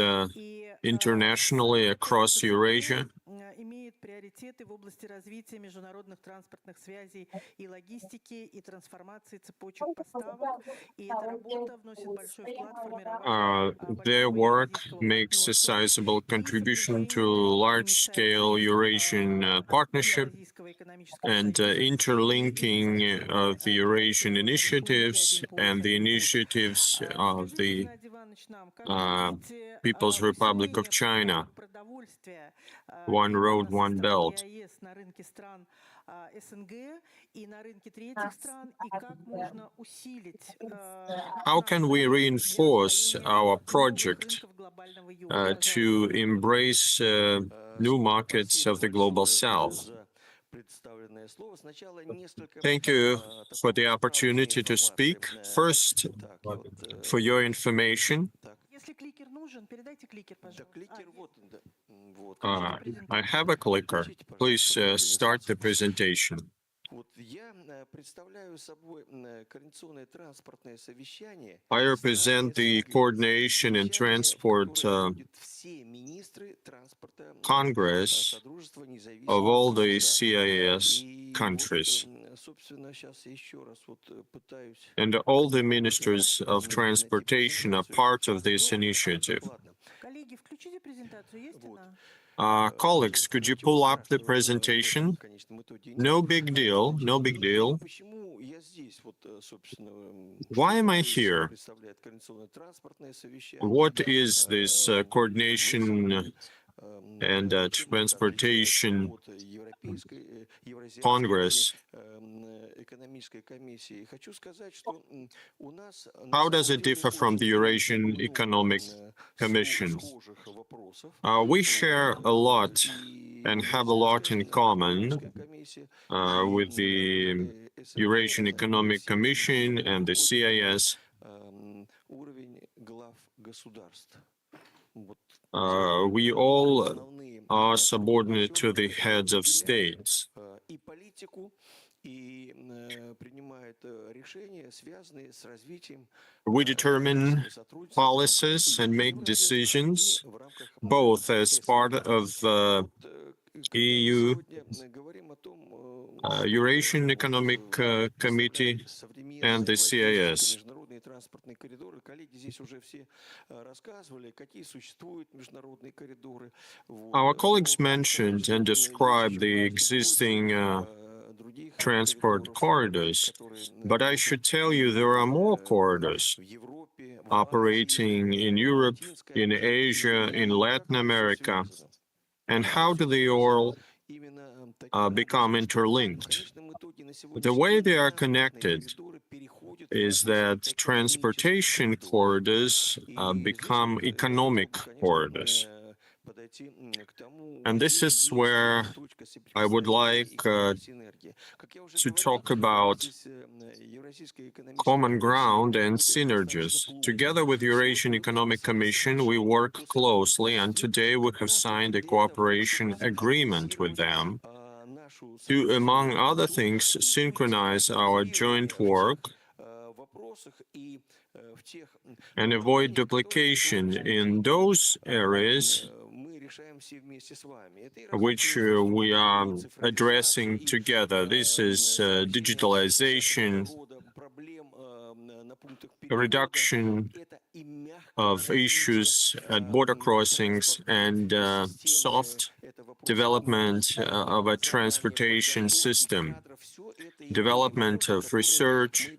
internationally across Eurasia. Their work makes a sizable contribution to large-scale Eurasian partnership and interlinking of the Eurasian initiatives and the initiatives of the People's Republic of China. One road, one belt. How can we reinforce our project to embrace new markets of the Global South? Thank you for the opportunity to speak. First, for your information, Если кликер нужен, передайте кликер, Да, пожалуйста. кликер вот, да, вот. I have a clicker. Please start the presentation. Вот я представляю собой координационное транспортное совещание. I represent the Coordination and Transport Все министры транспорта Congress Содружества независимых of all the государств. CIS И countries. вот, собственно, сейчас я еще раз вот пытаюсь. And all the ministers of transportation are part of this initiative. Ладно. Коллеги, включите презентацию, есть Вот. она? Colleagues, could you pull up the presentation? No big deal, no big deal. Почему я здесь, вот, собственно, Why am I что here? представляет координационное транспортное совещание? What is this coordination and transportation Congress? Экономической комиссии. Хочу сказать, что у нас How does it differ from the Eurasian Economic Commission? We share a lot and have a lot in common with the Eurasian Economic Commission and the CIS. Уровень глав государств. We all are subordinate to the heads of states. И политику, и принимает решения, связанные с развитием. We determine policies and make decisions, both as part of EAEU, Eurasian Economic Committee, and the CIS. Международные транспортные коридоры. Коллеги здесь уже все рассказывали, какие существуют международные коридоры. Our colleagues mentioned and described the existing transport corridors, but I should tell you there are more corridors operating in Europe, in Asia, in Latin America. And how do they all become interlinked? The way they are connected is that transportation corridors become economic corridors. And this is where I would like to talk about common ground and synergies. Together with Eurasian Economic Commission, we work closely, and today we have signed a cooperation agreement with them to, among other things, synchronize our joint work and avoid duplication in those areas which we are addressing together. This is digitalization, a reduction of issues at border crossings, and soft development of a transportation system, development of research,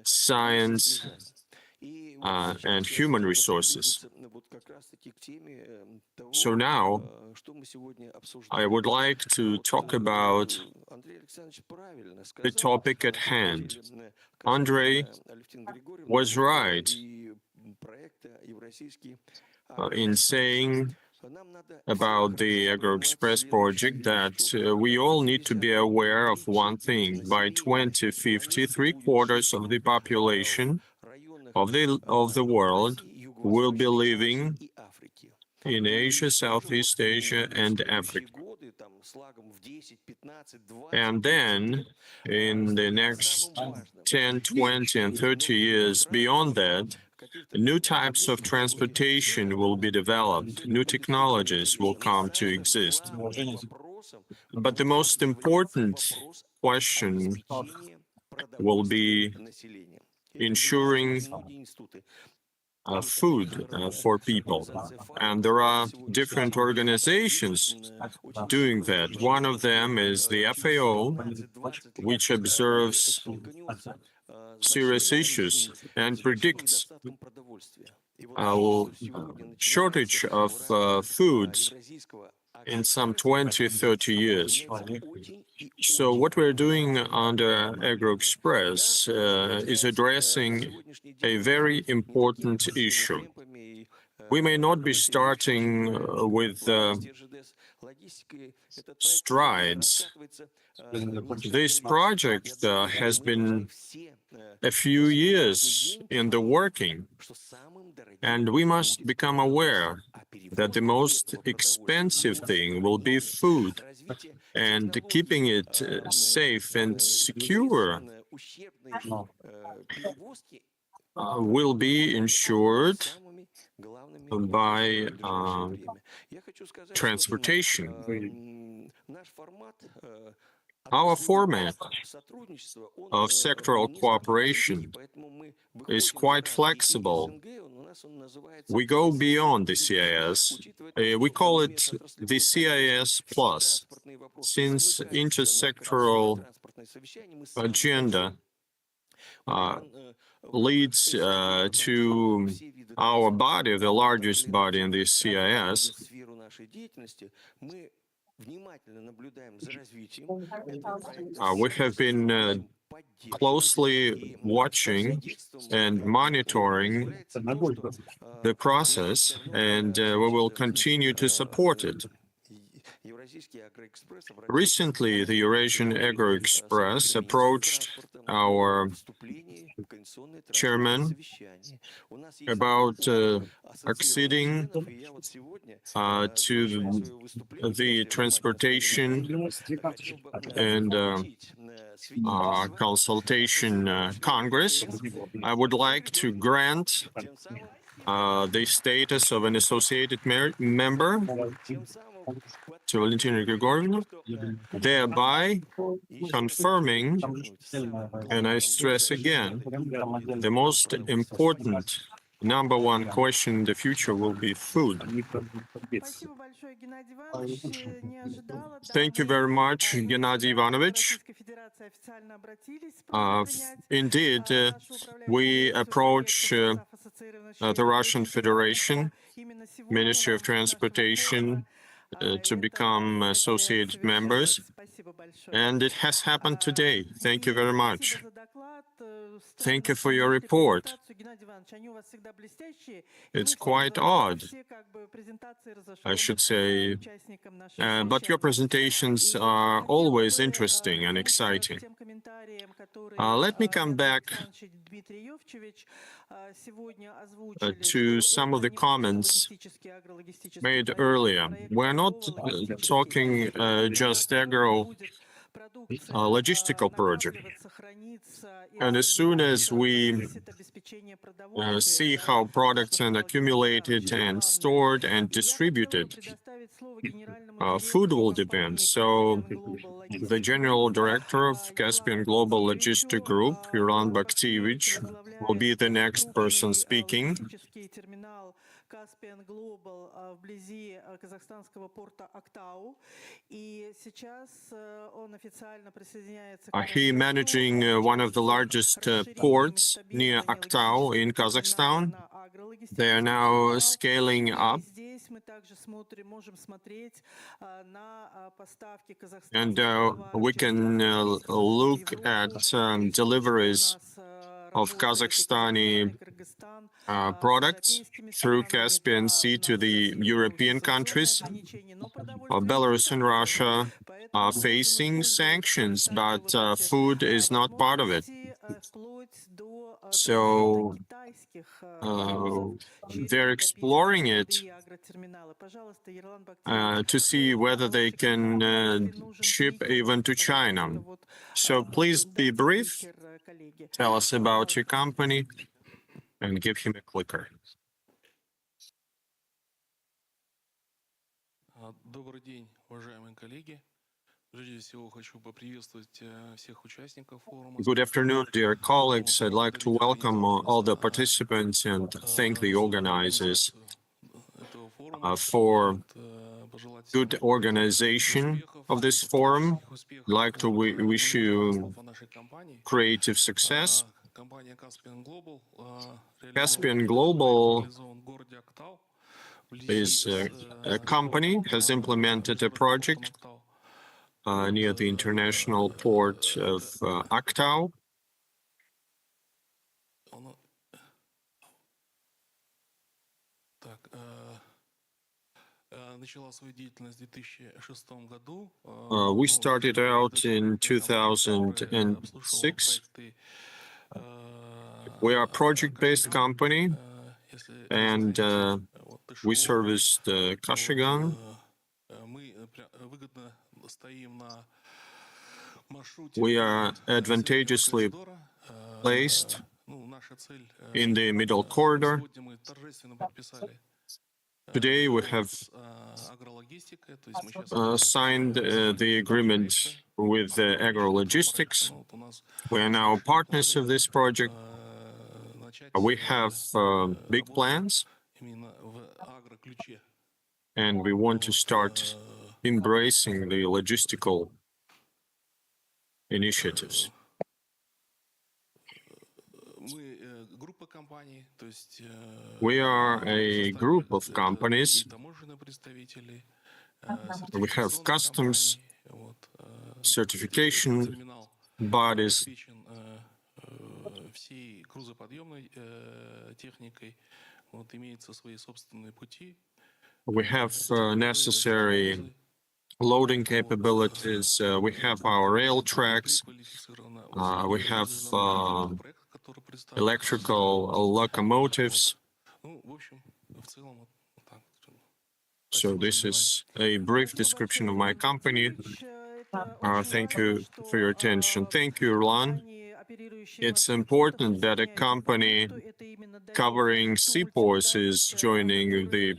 science, and human resources. So now, I would like to talk about the topic at hand. Andrei was right in saying about the AgroExpress project that we all need to be aware of one thing. By 2050, 3/4 of the population of the world will be living in Asia, Southeast Asia, and Africa. And then, in the next 10, 20, and 30 years beyond that, new types of transportation will be developed, new technologies will come to exist. But the most important question will be ensuring food for people. And there are different organizations doing that. One of them is the FAO, which observes serious issues and predicts a shortage of foods in some 20, 30 years. So what we're doing under AgroExpress is addressing a very important issue. We may not be starting with strides This project has been a few years in the working, and we must become aware that the most expensive thing will be food, and keeping it safe and secure will be ensured by transportation. Our format of sectoral cooperation is quite flexible. We go beyond the CIS. We call it the CIS Plus, since intersectoral agenda leads to our body, the largest body in the CIS. We have been closely watching and monitoring the process, and we will continue to support it. Recently, the Eurasian Agroexpress approached our chairman about acceding to the transportation and consultation Congress. I would like to grant the status of an associated member to Valentina Grigorievna, thereby confirming, and I stress again, the most important number one question in the future will be food. Thank you very much, Gennady Ivanovich. Indeed, we approach the Russian Federation, Ministry of Transportation, to become associated members, and it has happened today. Thank you very much. Thank you for your report. It's quite odd, I should say, but your presentations are always interesting and exciting. Let me come back to some of the comments made earlier. We're not talking just logistical project. And as soon as we see how products are accumulated and stored and distributed, food will depend. So the General Director of Caspian Global Logistic Group, Iran Baktievich, will be the next person speaking. Caspian Global вблизи казахстанского порта Актау. И сейчас он официально присоединяется к He managing one of the largest ports near Aktau in Kazakhstan. They are now scaling up. And we can look at deliveries of Kazakhstani products through Caspian Sea to the European countries. Belarus and Russia are facing sanctions, but food is not part of it. So they're exploring it to see whether they can ship even to China. So please be brief. Tell us about your company and give him a clicker. Добрый день, уважаемые коллеги. Прежде всего, хочу поприветствовать всех участников форума. Good afternoon, dear colleagues. I'd like to welcome all the participants and thank the organizers for good organization of this forum. I'd like to wish you creative success. Caspian Global is a company, has implemented a project near the international port of Aktau. начала свою деятельность в 2006 году. We started out in Обслуживала 2006. проекты, We are a project-based company, если вы and знаете, вот we ТШО. serviced Kashagan. Мы выгодно стоим на маршруте We are среднего advantageously коридора. placed Ну, наша цель in the middle corridor. сегодня мы торжественно подписали Today we договор have с агрологистикой, то есть мы сейчас signed the agreement with agro-logistics. вот у нас We are now partners of this project. начать We have big plans, именно в агроключе. and we want to start embracing the logistical initiatives. Мы группа компаний, то есть We are a group of companies. и таможенные представители, We have сертификационные customs компании, вот, certification терминал bodies. обеспечен всей грузоподъемной техникой, вот, имеются свои собственные пути. We have necessary loading capabilities. We have our rail tracks. We have electrical locomotives. Ну, в общем, в целом вот так. So this is a brief description of my company. Thank you for your attention. Thank you, Erlan. It's important that a company covering seaports is joining the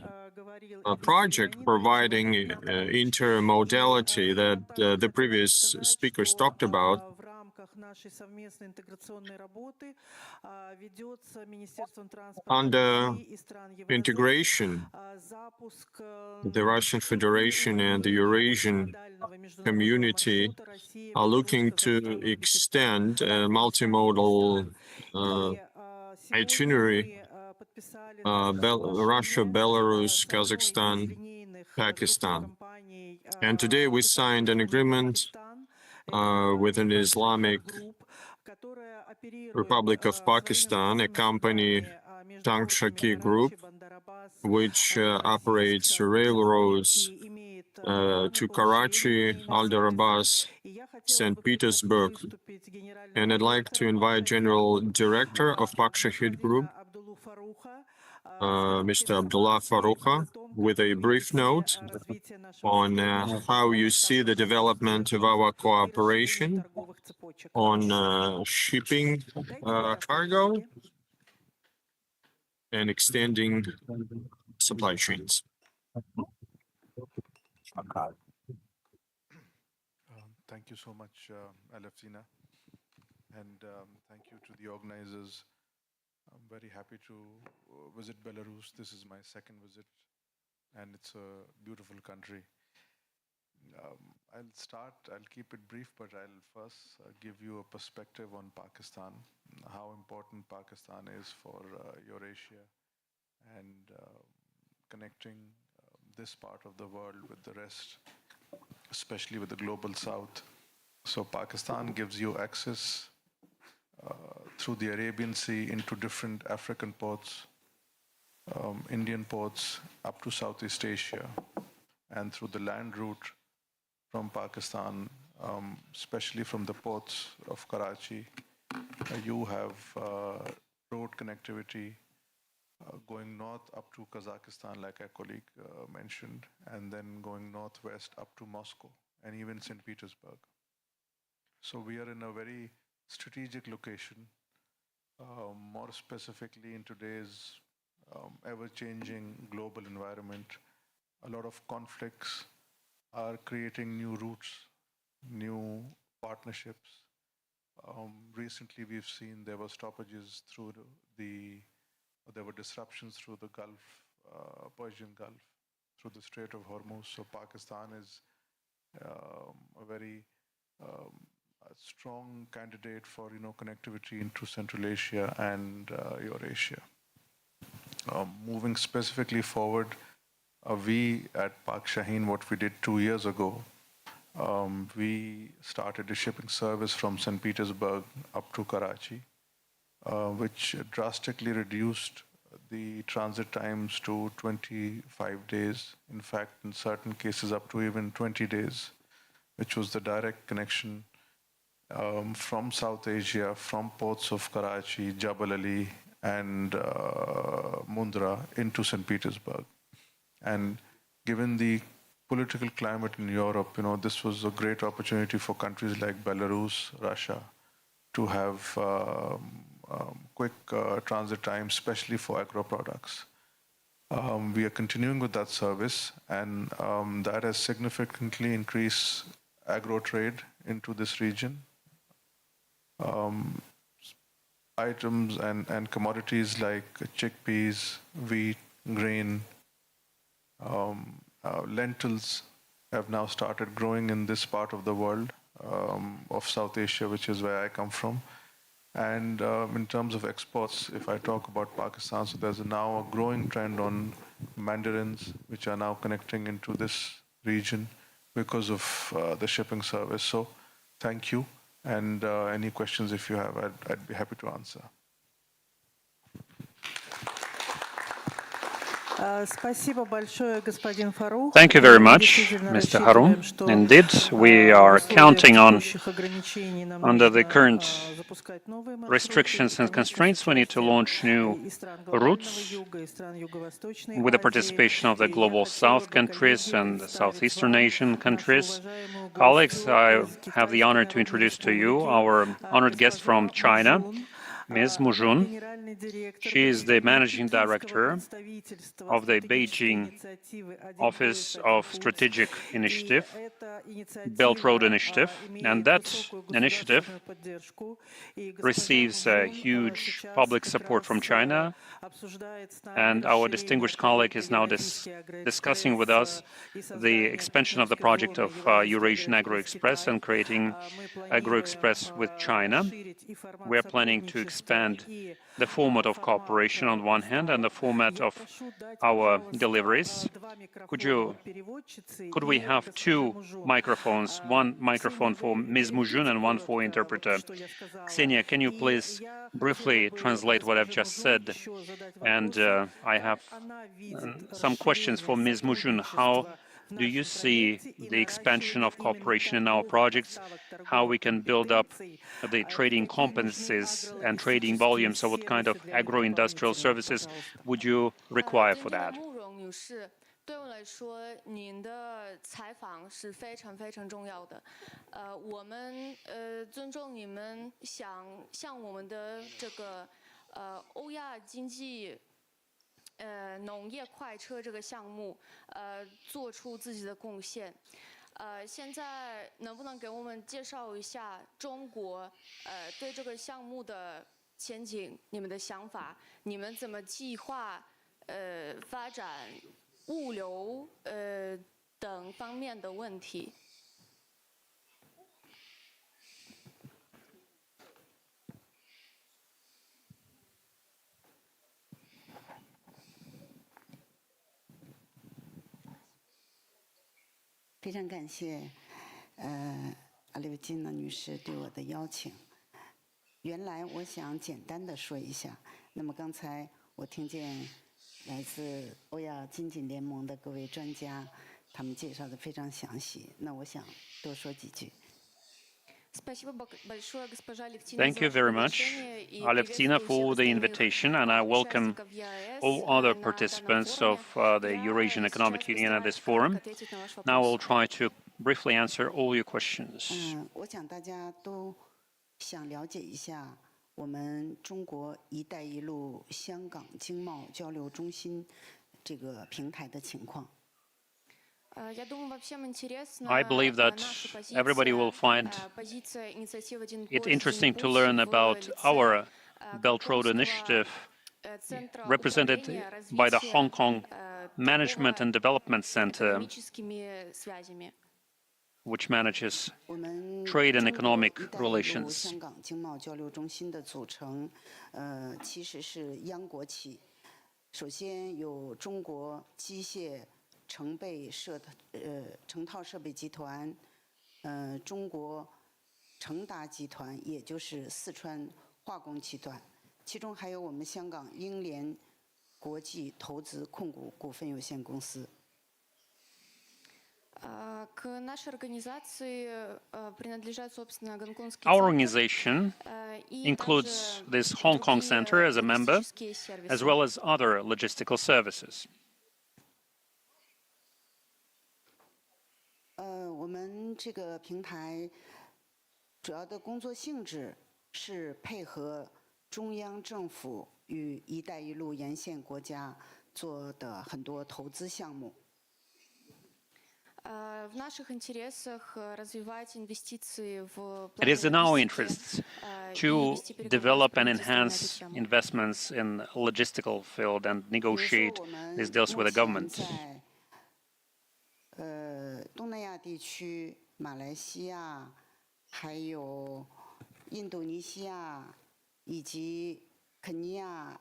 project, providing intermodality that the previous speakers talked about. Under integration, the Russian Federation and the Eurasian community are looking to extend a multimodal itinerary, Russia, Belarus, Kazakhstan, Pakistan. And today we signed an agreement with an Islamic Republic of Pakistan, a company, Tang Shaki Group, which operates railroads to Karachi, Aldarabas, St. Petersburg. And I'd like to invite General Director of Pak Shahid Group, Mr. Abdullah Farouqa, with a brief note on how you see the development of our cooperation on shipping cargo and extending supply chains. Thank you so much, Aleftina, and thank you to the organizers. I'm very happy to visit Belarus. This is my second visit, and it's a beautiful country. I'll keep it brief, but I'll first give you a perspective on Pakistan, how important Pakistan is for Eurasia and connecting this part of the world with the rest, especially with the global south. So Pakistan gives you access through the Arabian Sea into different African ports, Indian ports, up to Southeast Asia, and through the land route from Pakistan, especially from the ports of Karachi, you have road connectivity going north up to Kazakhstan, like our colleague mentioned, and then going northwest up to Moscow and even St. Petersburg. So we are in a very strategic location, more specifically in today's ever-changing global environment. A lot of conflicts are creating new routes, new partnerships. Recently, we've seen there were stoppages through there were disruptions through the Gulf, Persian Gulf, through the Strait of Hormuz. So Pakistan is a very strong candidate for connectivity into Central Asia and Eurasia. Moving specifically forward, we at Pak Shaheen, what we did 2 years ago, we started a shipping service from St. Petersburg up to Karachi, which drastically reduced the transit times to 25 days. In fact, in certain cases, up to even 20 days, which was the direct connection from South Asia, from ports of Karachi, Jabal Ali, and Mundra into St. Petersburg. And given the political climate in Europe, this was a great opportunity for countries like Belarus, Russia, to have quick transit time, especially for agro products. We are continuing with that service, and that has significantly increased agro trade into this region. Items and commodities like chickpeas, wheat, grain, lentils have now started growing in this part of the world of South Asia, which is where I come from. And in terms of exports, if I talk about Pakistan, so there's now a growing trend on mandarins, which are now connecting into this region because of the shipping service. So thank you. And any questions if you have, I'd be happy to answer. Thank you very much, Mr. Harun. Indeed, we are counting on, under the current restrictions and constraints, we need to launch new routes with the participation of the Global South countries and the Southeastern Asian countries. Colleagues, I have the honor to introduce to you our honored guest from China, Ms. Mu Jun. She is the managing director of the Beijing Office of Strategic Initiative, Belt Road Initiative, and that initiative receives huge public support from China, and our distinguished colleague is now discussing with us the expansion of the project of Eurasian Agroexpress and creating Agro-Express with China. We are planning to expand the format of cooperation on one hand and the format of our deliveries. Could we have two microphones, one microphone for Ms. Mu Jun and one for interpreter? Ksenia, can you please briefly translate what I've just said? And I have some questions for Ms. Mu Jun. How do you see the expansion of cooperation in our projects, how we can build up the trading competencies and trading volumes? So what kind of agro-industrial services would you require for that? 对我来说，您的采访是非常非常重要的。我们尊重你们想向我们的这个欧亚经济农业快车这个项目做出自己的贡献。现在能不能给我们介绍一下中国对这个项目的前景？你们的想法？你们怎么计划发展？ 物流等方面的问题。非常感谢阿刘金娜女士对我的邀请。原来我想简单的说一下，那么刚才我听见。 来自欧亚经济联盟的各位专家，他们介绍的非常详细。那我想多说几句。 Thank you very much, Alevtina, for the invitation, and I welcome all other participants of the Eurasian Economic Union at this forum. Now I'll try to briefly answer all your questions. 我想大家都想了解一下。 我们中国“一带一路”香港经贸交流中心这个平台的情况。I believe that everybody will find it interesting to learn about our Belt Road Initiative represented by the Hong Kong Management and Development Center, which manages trade and economic relations. 香港经贸交流中心的组成，其实是央国企。首先有中国机械成套设备集团，中国成达集团，也就是四川化工集团，其中还有我们香港英联国际投资控股股份有限公司。 К нашей организации принадлежат, собственно, гонконгский Our центр organization и includes также this Hong Kong другие center as a member, логистические сервисы. as well as other logistical services. 我们这个平台主要的工作性质是配合中央政府与“一带一路”沿线国家做的很多投资项目。 В наших интересах развивать инвестиции в It is in our interests to develop and enhance investments in logistical field and negotiate these deals with the government. 东南亚地区、马来西亚，还有印度尼西亚，以及肯尼亚、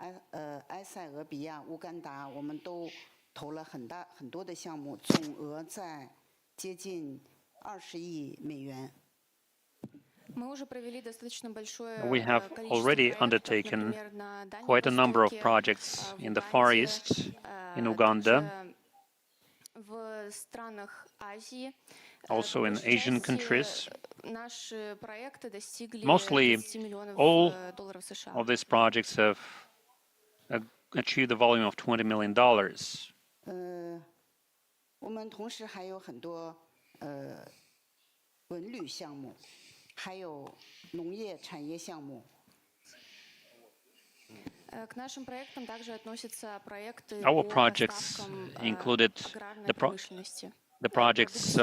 埃塞俄比亚、乌干达，我们都投了很多的项目，总额在接近20亿美元。 We have already undertaken quite a number of projects in the Far East, in Uganda, also in Asian countries. Mostly, all of these projects have achieved a volume of $20 million. 我们同时还有很多文旅项目，还有农业产业项目。 К нашим проектам также относятся проекты Our по projects поставкам included аграрной промышленности. the projects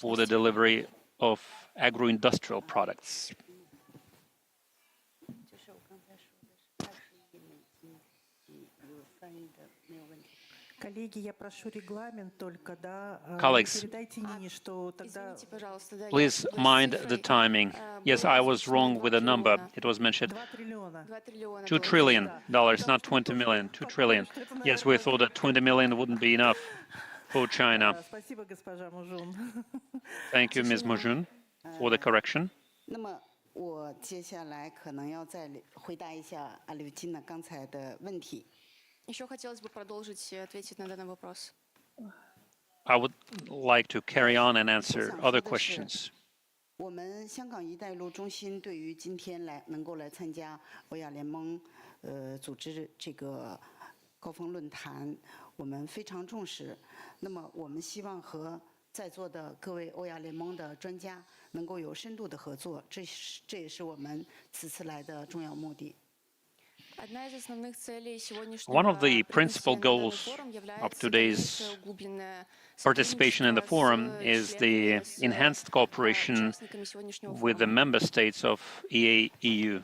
for the delivery of agro-industrial products. Коллеги, я прошу регламент только, да, Colleagues, передайте Нине, что тогда Извините, пожалуйста, да, please я mind цифрой, the timing. Yes, I was wrong with the number. It was mentioned 2 триллиона. 2 триллиона $2 trillion, not 20 million, 2 trillion. Yes, we thought that 20 million wouldn't be enough for China. Спасибо, госпожа Мужун. Thank you, Ms. Mojun, for the correction. 那么我接下来可能要再回答一下阿刘金呢刚才的问题。 Еще хотелось бы продолжить ответить на данный вопрос. I would like to carry on and answer other questions. 我们香港“一带一路”中心对于今天能够来参加欧亚联盟组织这个高峰论坛，我们非常重视。那么我们希望和在座的各位欧亚联盟的专家能够有深度的合作，这也是我们此次来的重要目的。 One of the principal goals of today's participation in the forum is the enhanced cooperation with the member states of EAEU.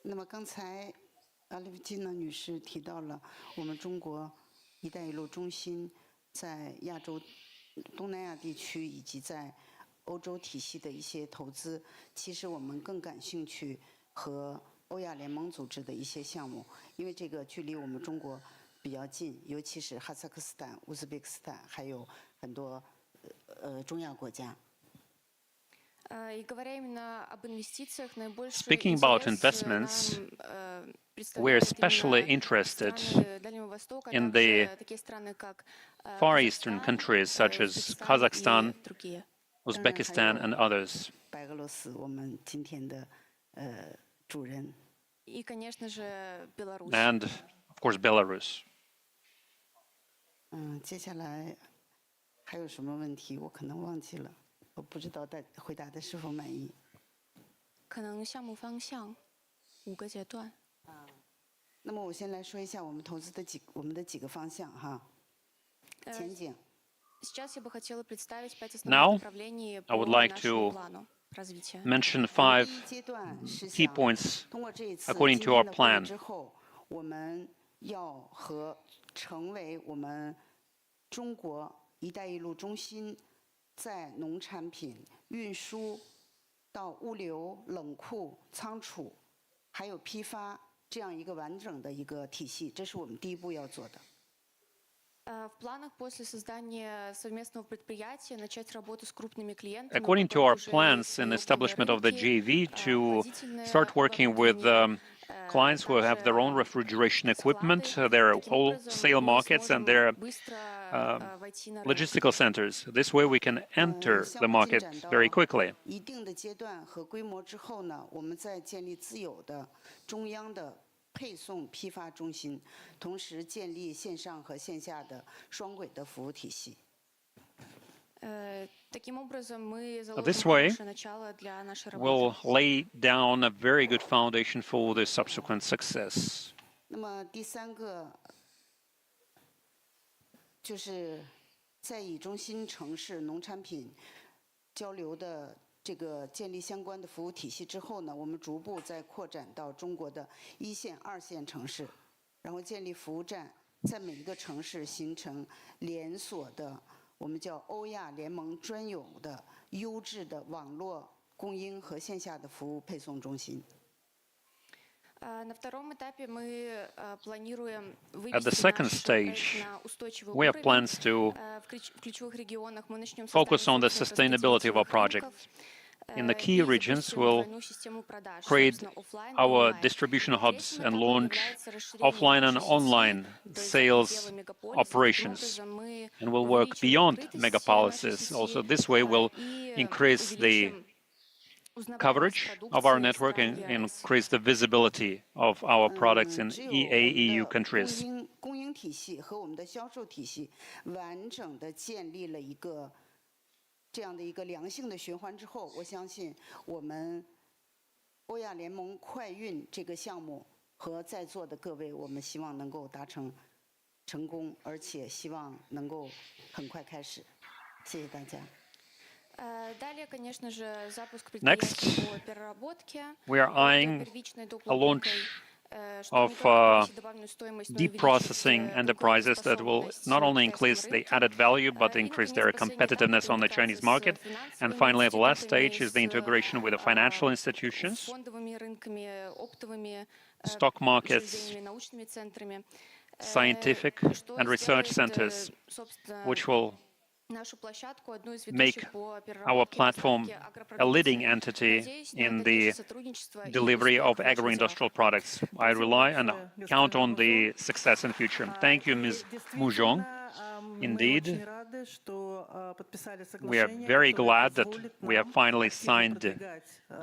那么刚才阿刘金呢女士提到了我们中国“一带一路”中心在亚洲、东南亚地区以及在 欧洲体系的一些投资，其实我们更感兴趣和欧亚联盟组织的一些项目，因为这个距离我们中国比较近，尤其是哈萨克斯坦、乌兹别克斯坦，还有很多中亚国家。 Speaking about investments, we're especially interested in the Far Eastern countries such as Kazakhstan, Uzbekistan, and others. 白俄罗斯，我们今天的主人。 And, of course, Belarus. 接下来还有什么问题？我可能忘记了，我不知道回答的是否满意。可能项目方向5个阶段。那么我先来说一下我们投资的几个方向哈。前景。 Now, I would like to mention 5 key points according to our plan. 我们要成为我们中国“一带一路”中心在农产品运输到物流、冷库、仓储，还有批发这样一个完整的一个体系，这是我们第一步要做的。 According to our plans and establishment of the JV to start working with clients who have their own refrigeration equipment, their wholesale markets, and their logistical centers. This way we can enter the market very quickly. 一定的阶段和规模之后呢，我们再建立自有的中央的配送批发中心，同时建立线上和线下的双轨的服务体系。 This way, we'll lay down a very good foundation for the subsequent success. 那么第三个就是在以中心城市农产品交流的这个建立相关的服务体系之后呢，我们逐步再扩展到中国的1线、2线城市，然后建立服务站，在每一个城市形成连锁的。 我们叫欧亚联盟专有的优质的网络供应和线下的服务配送中心。 На втором этапе мы планируем At the second stage, we have plans to focus on the sustainability of our project. In the key regions, we'll create our distribution hubs and launch offline and online sales operations. And we'll work beyond megapolises. Also, this way, we'll increase the coverage of our network and increase the visibility of our products in EAEU countries. 供应体系和我们的销售体系完整的建立了一个。 这样的一个良性的循环之后，我相信我们欧亚联盟快运这个项目和在座的各位，我们希望能够达成成功，而且希望能够很快开始。谢谢大家。Next, we are eyeing a launch of deep processing enterprises that will not only increase the added value, but increase their competitiveness on the Chinese market. And finally, the last stage is the integration with the financial institutions, stock markets, scientific and research centers, which will make our platform a leading entity in the delivery of agro-industrial products. I rely and count on the success in the future. Thank you, Ms. Mujong. Indeed, we are very glad that we have finally signed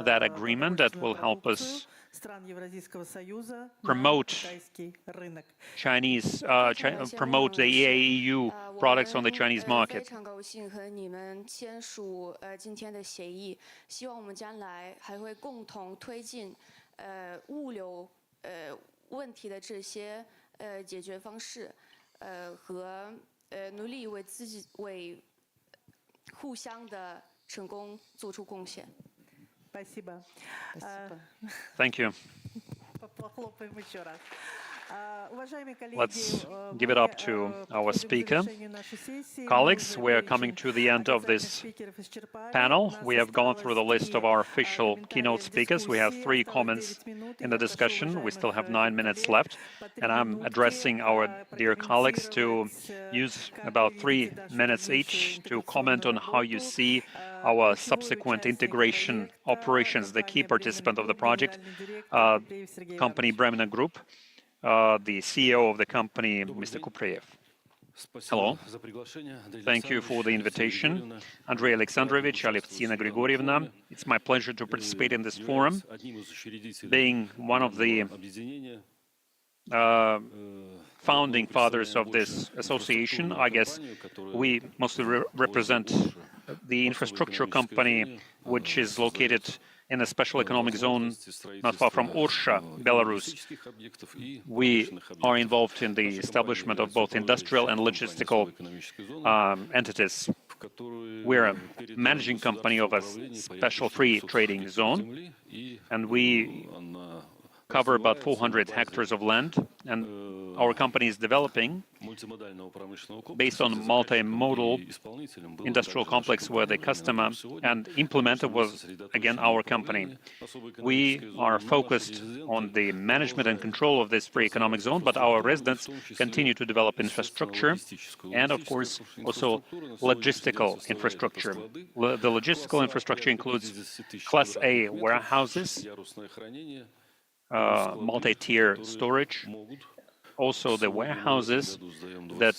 that agreement that will help us promote promote the EAEU products on the Chinese market. 非常高兴和你们签署今天的协议，希望我们将来还会共同推进物流问题的这些解决方式，和努力为互相的成功做出贡献。 Спасибо. Thank you. Похлопаем еще раз. Let's give it up to our speaker. Colleagues, we are coming to the end of this panel. We have gone through the list of our official keynote speakers. We have 3 comments in the discussion. We still have 9 minutes left. And I'm addressing our dear colleagues to use about 3 minutes each to comment on how you see our subsequent integration operations. The key participant of the project, company Bremner Group. The CEO of the company, Mr. Kupreyev. Hello. Thank you for the invitation. Andrei Alexandrovich, Alevtina Grigorievna. It's my pleasure to participate in this forum. Being one of the founding fathers of this association, I guess we mostly represent the infrastructure company, which is located in a special economic zone not far from Orsha, Belarus. We are involved in the establishment of both industrial and logistical entities. We're a managing company of a special free trading zone, and we cover about 400 hectares of land, and our company is developing based on multimodal industrial complex where the customer and implementer was, again, our company. We are focused on the management and control of this free economic zone, but our residents continue to develop infrastructure and, of course, also logistical infrastructure. The logistical infrastructure includes Class A warehouses, multi-tier storage, also the warehouses that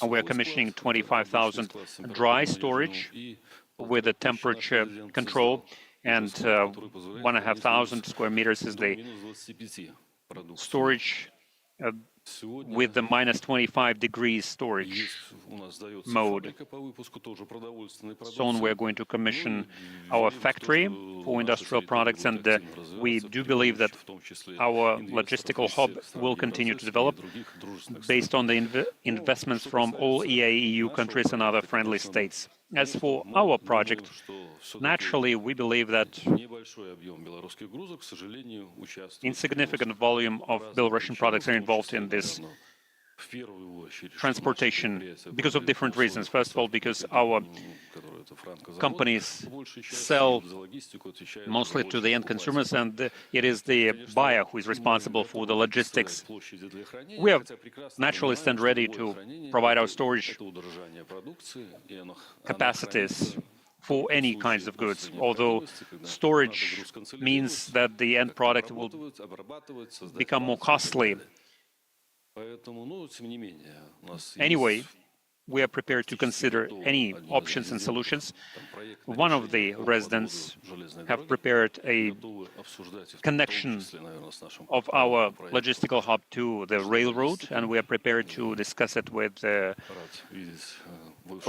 we're commissioning 25,000 dry storage with a temperature control, and 1,500 square meters is the storage with the minus 25 degrees storage mode. Soon we're going to commission our factory for industrial products, and we do believe that our logistical hub will continue to develop based on the investments from all EAEU countries and other friendly states. As for our project, naturally, we believe that insignificant volume of Belarusian products are involved in this transportation because of different reasons. First of all, because our companies sell mostly to the end consumers, and it is the buyer who is responsible for the logistics. We have naturally stand ready to provide our storage capacities for any kinds of goods, although storage means that the end product will become more costly. Anyway, we are prepared to consider any options and solutions. One of the residents have prepared a connection of our logistical hub to the railroad, and we are prepared to discuss it with the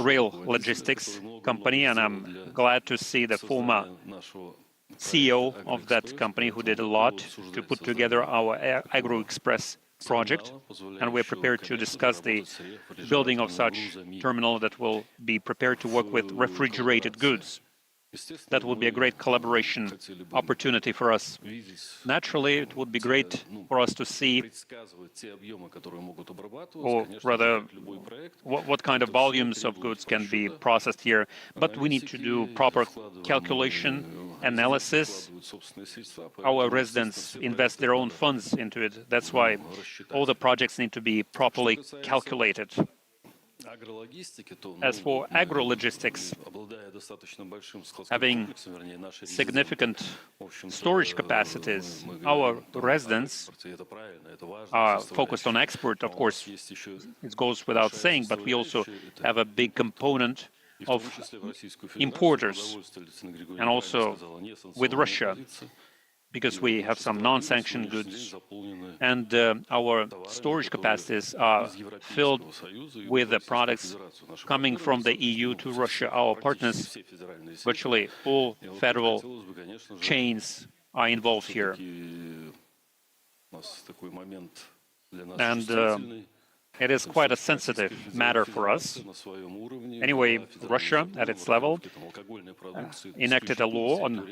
rail logistics company, and I'm glad to see the former CEO of that company who did a lot to put together our AgroExpress project, and we're prepared to discuss the building of such terminal that will be prepared to work with refrigerated goods. That would be a great collaboration opportunity for us. Naturally, it would be great for us to see, or rather, what kind of volumes of goods can be processed here. But we need to do proper calculation, analysis. Our residents invest their own funds into it. That's why all the projects need to be properly calculated. As for agro-logistics, having significant storage capacities, our residents are focused on export. Of course, it goes without saying, but we also have a big component of importers, and also with Russia, because we have some non-sanctioned goods, and our storage capacities are filled with the products coming from the EU to Russia. Our partners, virtually all federal chains are involved here. And it is quite a sensitive matter for us. Anyway, Russia, at its level, enacted a law on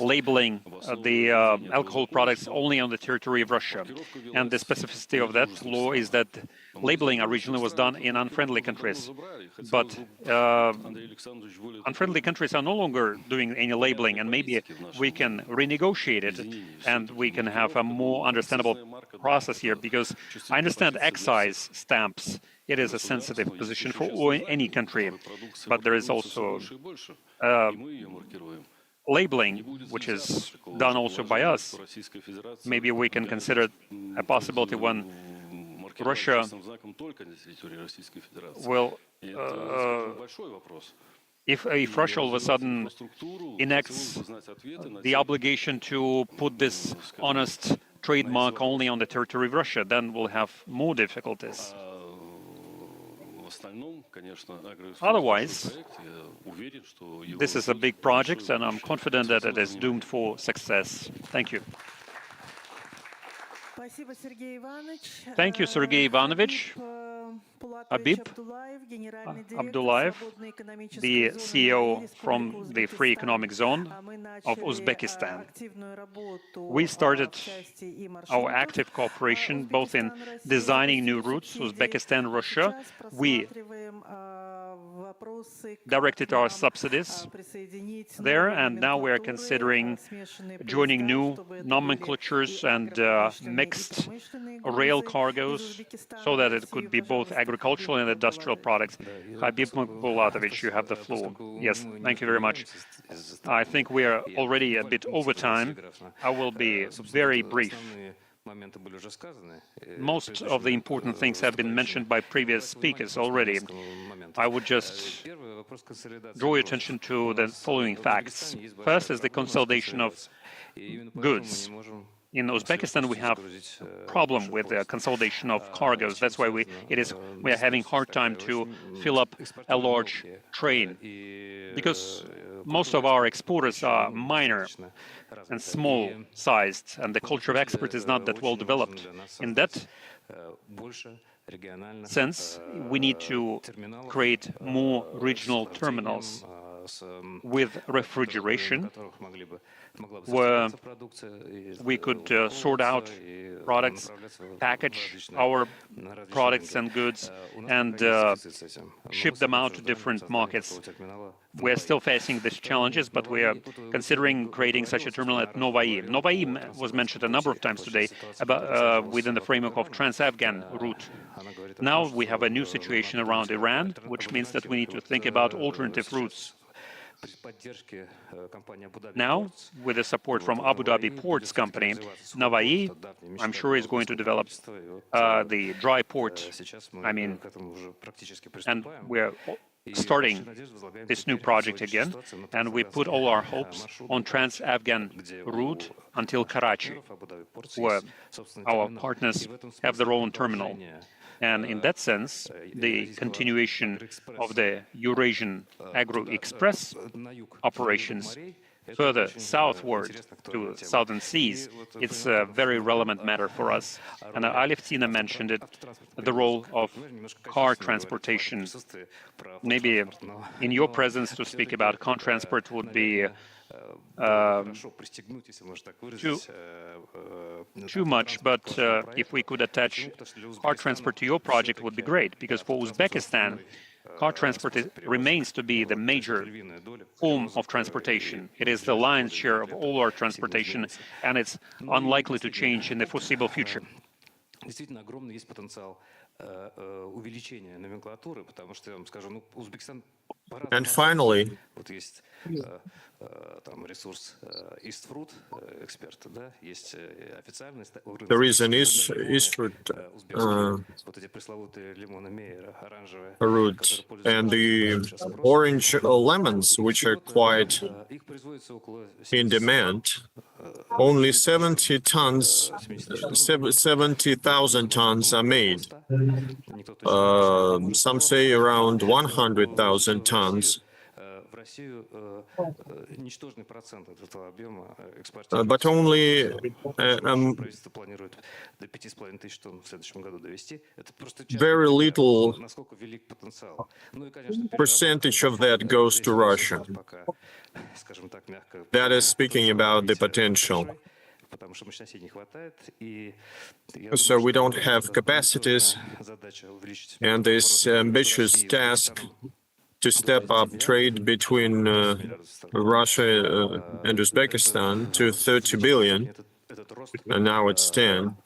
labeling the alcohol products only on the territory of Russia. And the specificity of that law is that labeling originally was done in unfriendly countries. But unfriendly countries are no longer doing any labeling, and maybe we can renegotiate it, and we can have a more understandable process here, because I understand excise stamps. It is a sensitive position for any country, but there is also labeling, which is done also by us. Maybe we can consider a possibility when Russia will, if Russia all of a sudden enacts the obligation to put this honest trademark only on the territory of Russia, then we'll have more difficulties. Otherwise, this is a big project, and I'm confident that it is doomed for success. Thank you. Thank you, Sergey Ivanovich. Abib Abdullayev, the CEO from the Free Economic Zone of Uzbekistan. We started our active cooperation both in designing new routes, Uzbekistan, Russia. We directed our subsidies there, and now we are considering joining new nomenclatures and mixed rail cargoes so that it could be both agricultural and industrial products. Habib Bulatovich, you have the floor. Yes, thank you very much. I think we are already a bit over time. I will be very brief. Most of the important things have been mentioned by previous speakers already. I would just draw your attention to the following facts. First is the consolidation of goods. In Uzbekistan, we have a problem with the consolidation of cargoes. That's why we are having a hard time to fill up a large train, because most of our exporters are minor and small-sized, and the culture of export is not that well developed. In that sense, we need to create more regional terminals with refrigeration, where we could sort out products, package our products and goods, and ship them out to different markets. We're still facing these challenges, but we are considering creating such a terminal at Novai. Novai was mentioned a number of times today about, within the framework of Trans-Afghan route. Now we have a new situation around Iran, which means that we need to think about alternative routes. Now, with the support from Abu Dhabi Ports Company, Navai, I'm sure, is going to develop the dry port. And we're starting this new project again, and we put all our hopes on Trans-Afghan route until Karachi, where our partners have their own terminal. And in that sense, the continuation of the Eurasian Agroexpress operations further southward to southern seas, it's a very relevant matter for us. And Alevtina mentioned it, the role of car transportation. Maybe in your presence to speak about car transport would be too much, but if we could attach car transport to your project would be great, because for Uzbekistan, car transport remains to be the major form of transportation. It is the lion's share of all our transportation, and it's unlikely to change in the foreseeable future. And finally, there is an East route and the orange lemons, which are quite in demand. Only 70,000 tons are made. Some say around 100,000 tons. But only very little percentage of that goes to Russia. That is speaking about the potential. So we don't have capacities, and this ambitious task to step up trade between Russia and Uzbekistan to 30 billion, and now it's 10.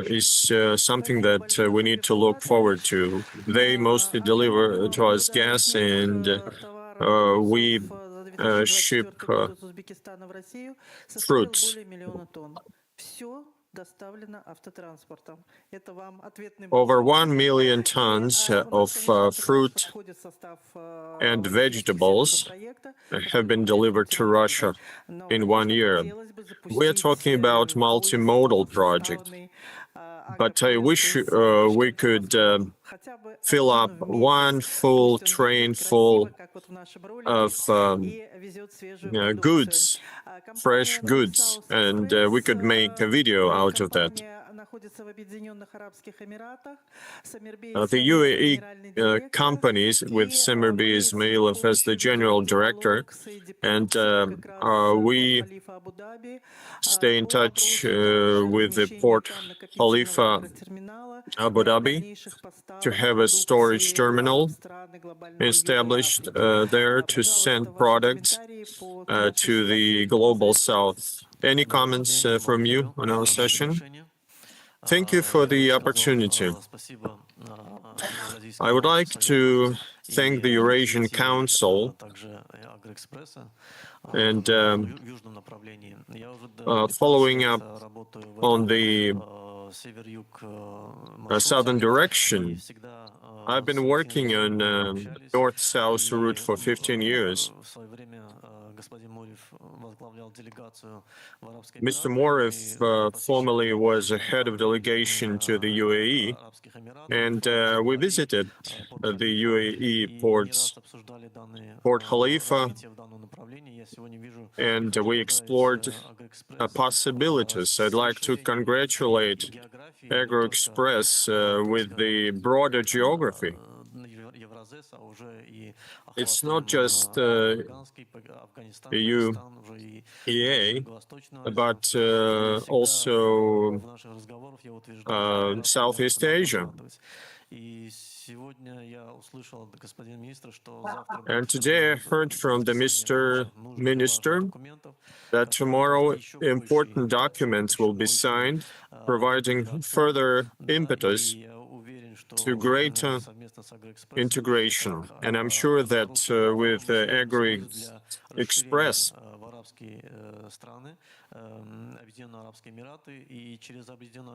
Is something that we need to look forward to. They mostly deliver to us gas, and we ship fruits. Over 1 million tons of fruit and vegetables have been delivered to Russia in 1 year. We're talking about multimodal project, but I wish we could fill up one full train full of goods, fresh goods, and we could make a video out of that. The UAE companies, with Semirbi Ismailov as the general director, and we stay in touch with the Port Khalifa Abu Dhabi to have a storage terminal established there to send products to the global south. Any comments from you on our session? Thank you for the opportunity. I would like to thank the Eurasian Council and following up on the southern direction. I've been working on north-south route for 15 years. Mr. Morev formerly was a head of delegation to the UAE, and we visited the UAE ports, Port Khalifa, and we explored possibilities. I'd like to congratulate AgroExpress with the broader geography. It's not just EA, but also Southeast Asia. And today I heard from the Mr. Minister that tomorrow important documents will be signed, providing further impetus to greater integration. And I'm sure that with AgroExpress,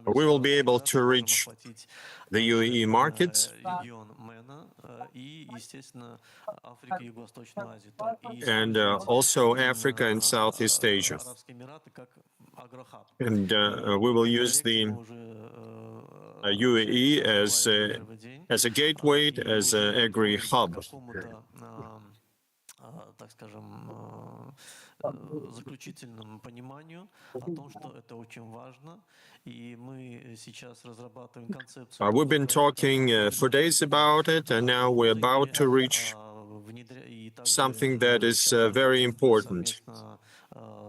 we will be able to reach the UAE markets and also Africa and Southeast Asia. And we will use the UAE as a gateway, as an agri-hub. Заключительном пониманию о том, что это очень важно, и мы сейчас разрабатываем концепцию. We've been talking for days about it, and now we're about to reach something that is very important.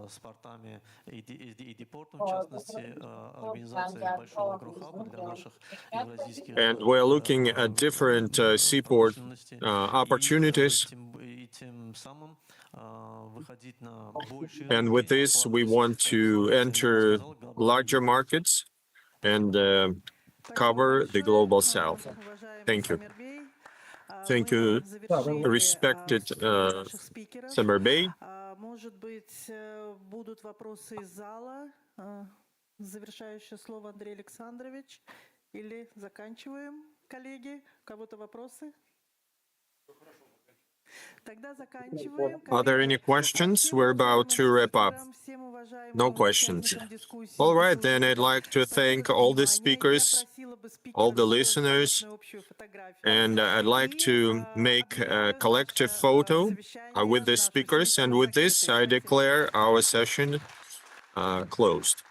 С портами и депортом, в частности, организация большого агрохаба для наших евразийских. And we're looking at different seaport opportunities. And with this, we want to enter larger markets and cover the global south. Thank you. Thank you, respected Semirbi. Может быть, будут вопросы из зала. Завершающее слово Андрей Александрович. Или заканчиваем, коллеги? У кого-то вопросы? Are there any questions? We're about to wrap up. No questions. All right, then I'd like to thank all the speakers, all the listeners, and I'd like to make a collective photo with the speakers. And with this, I declare our session closed.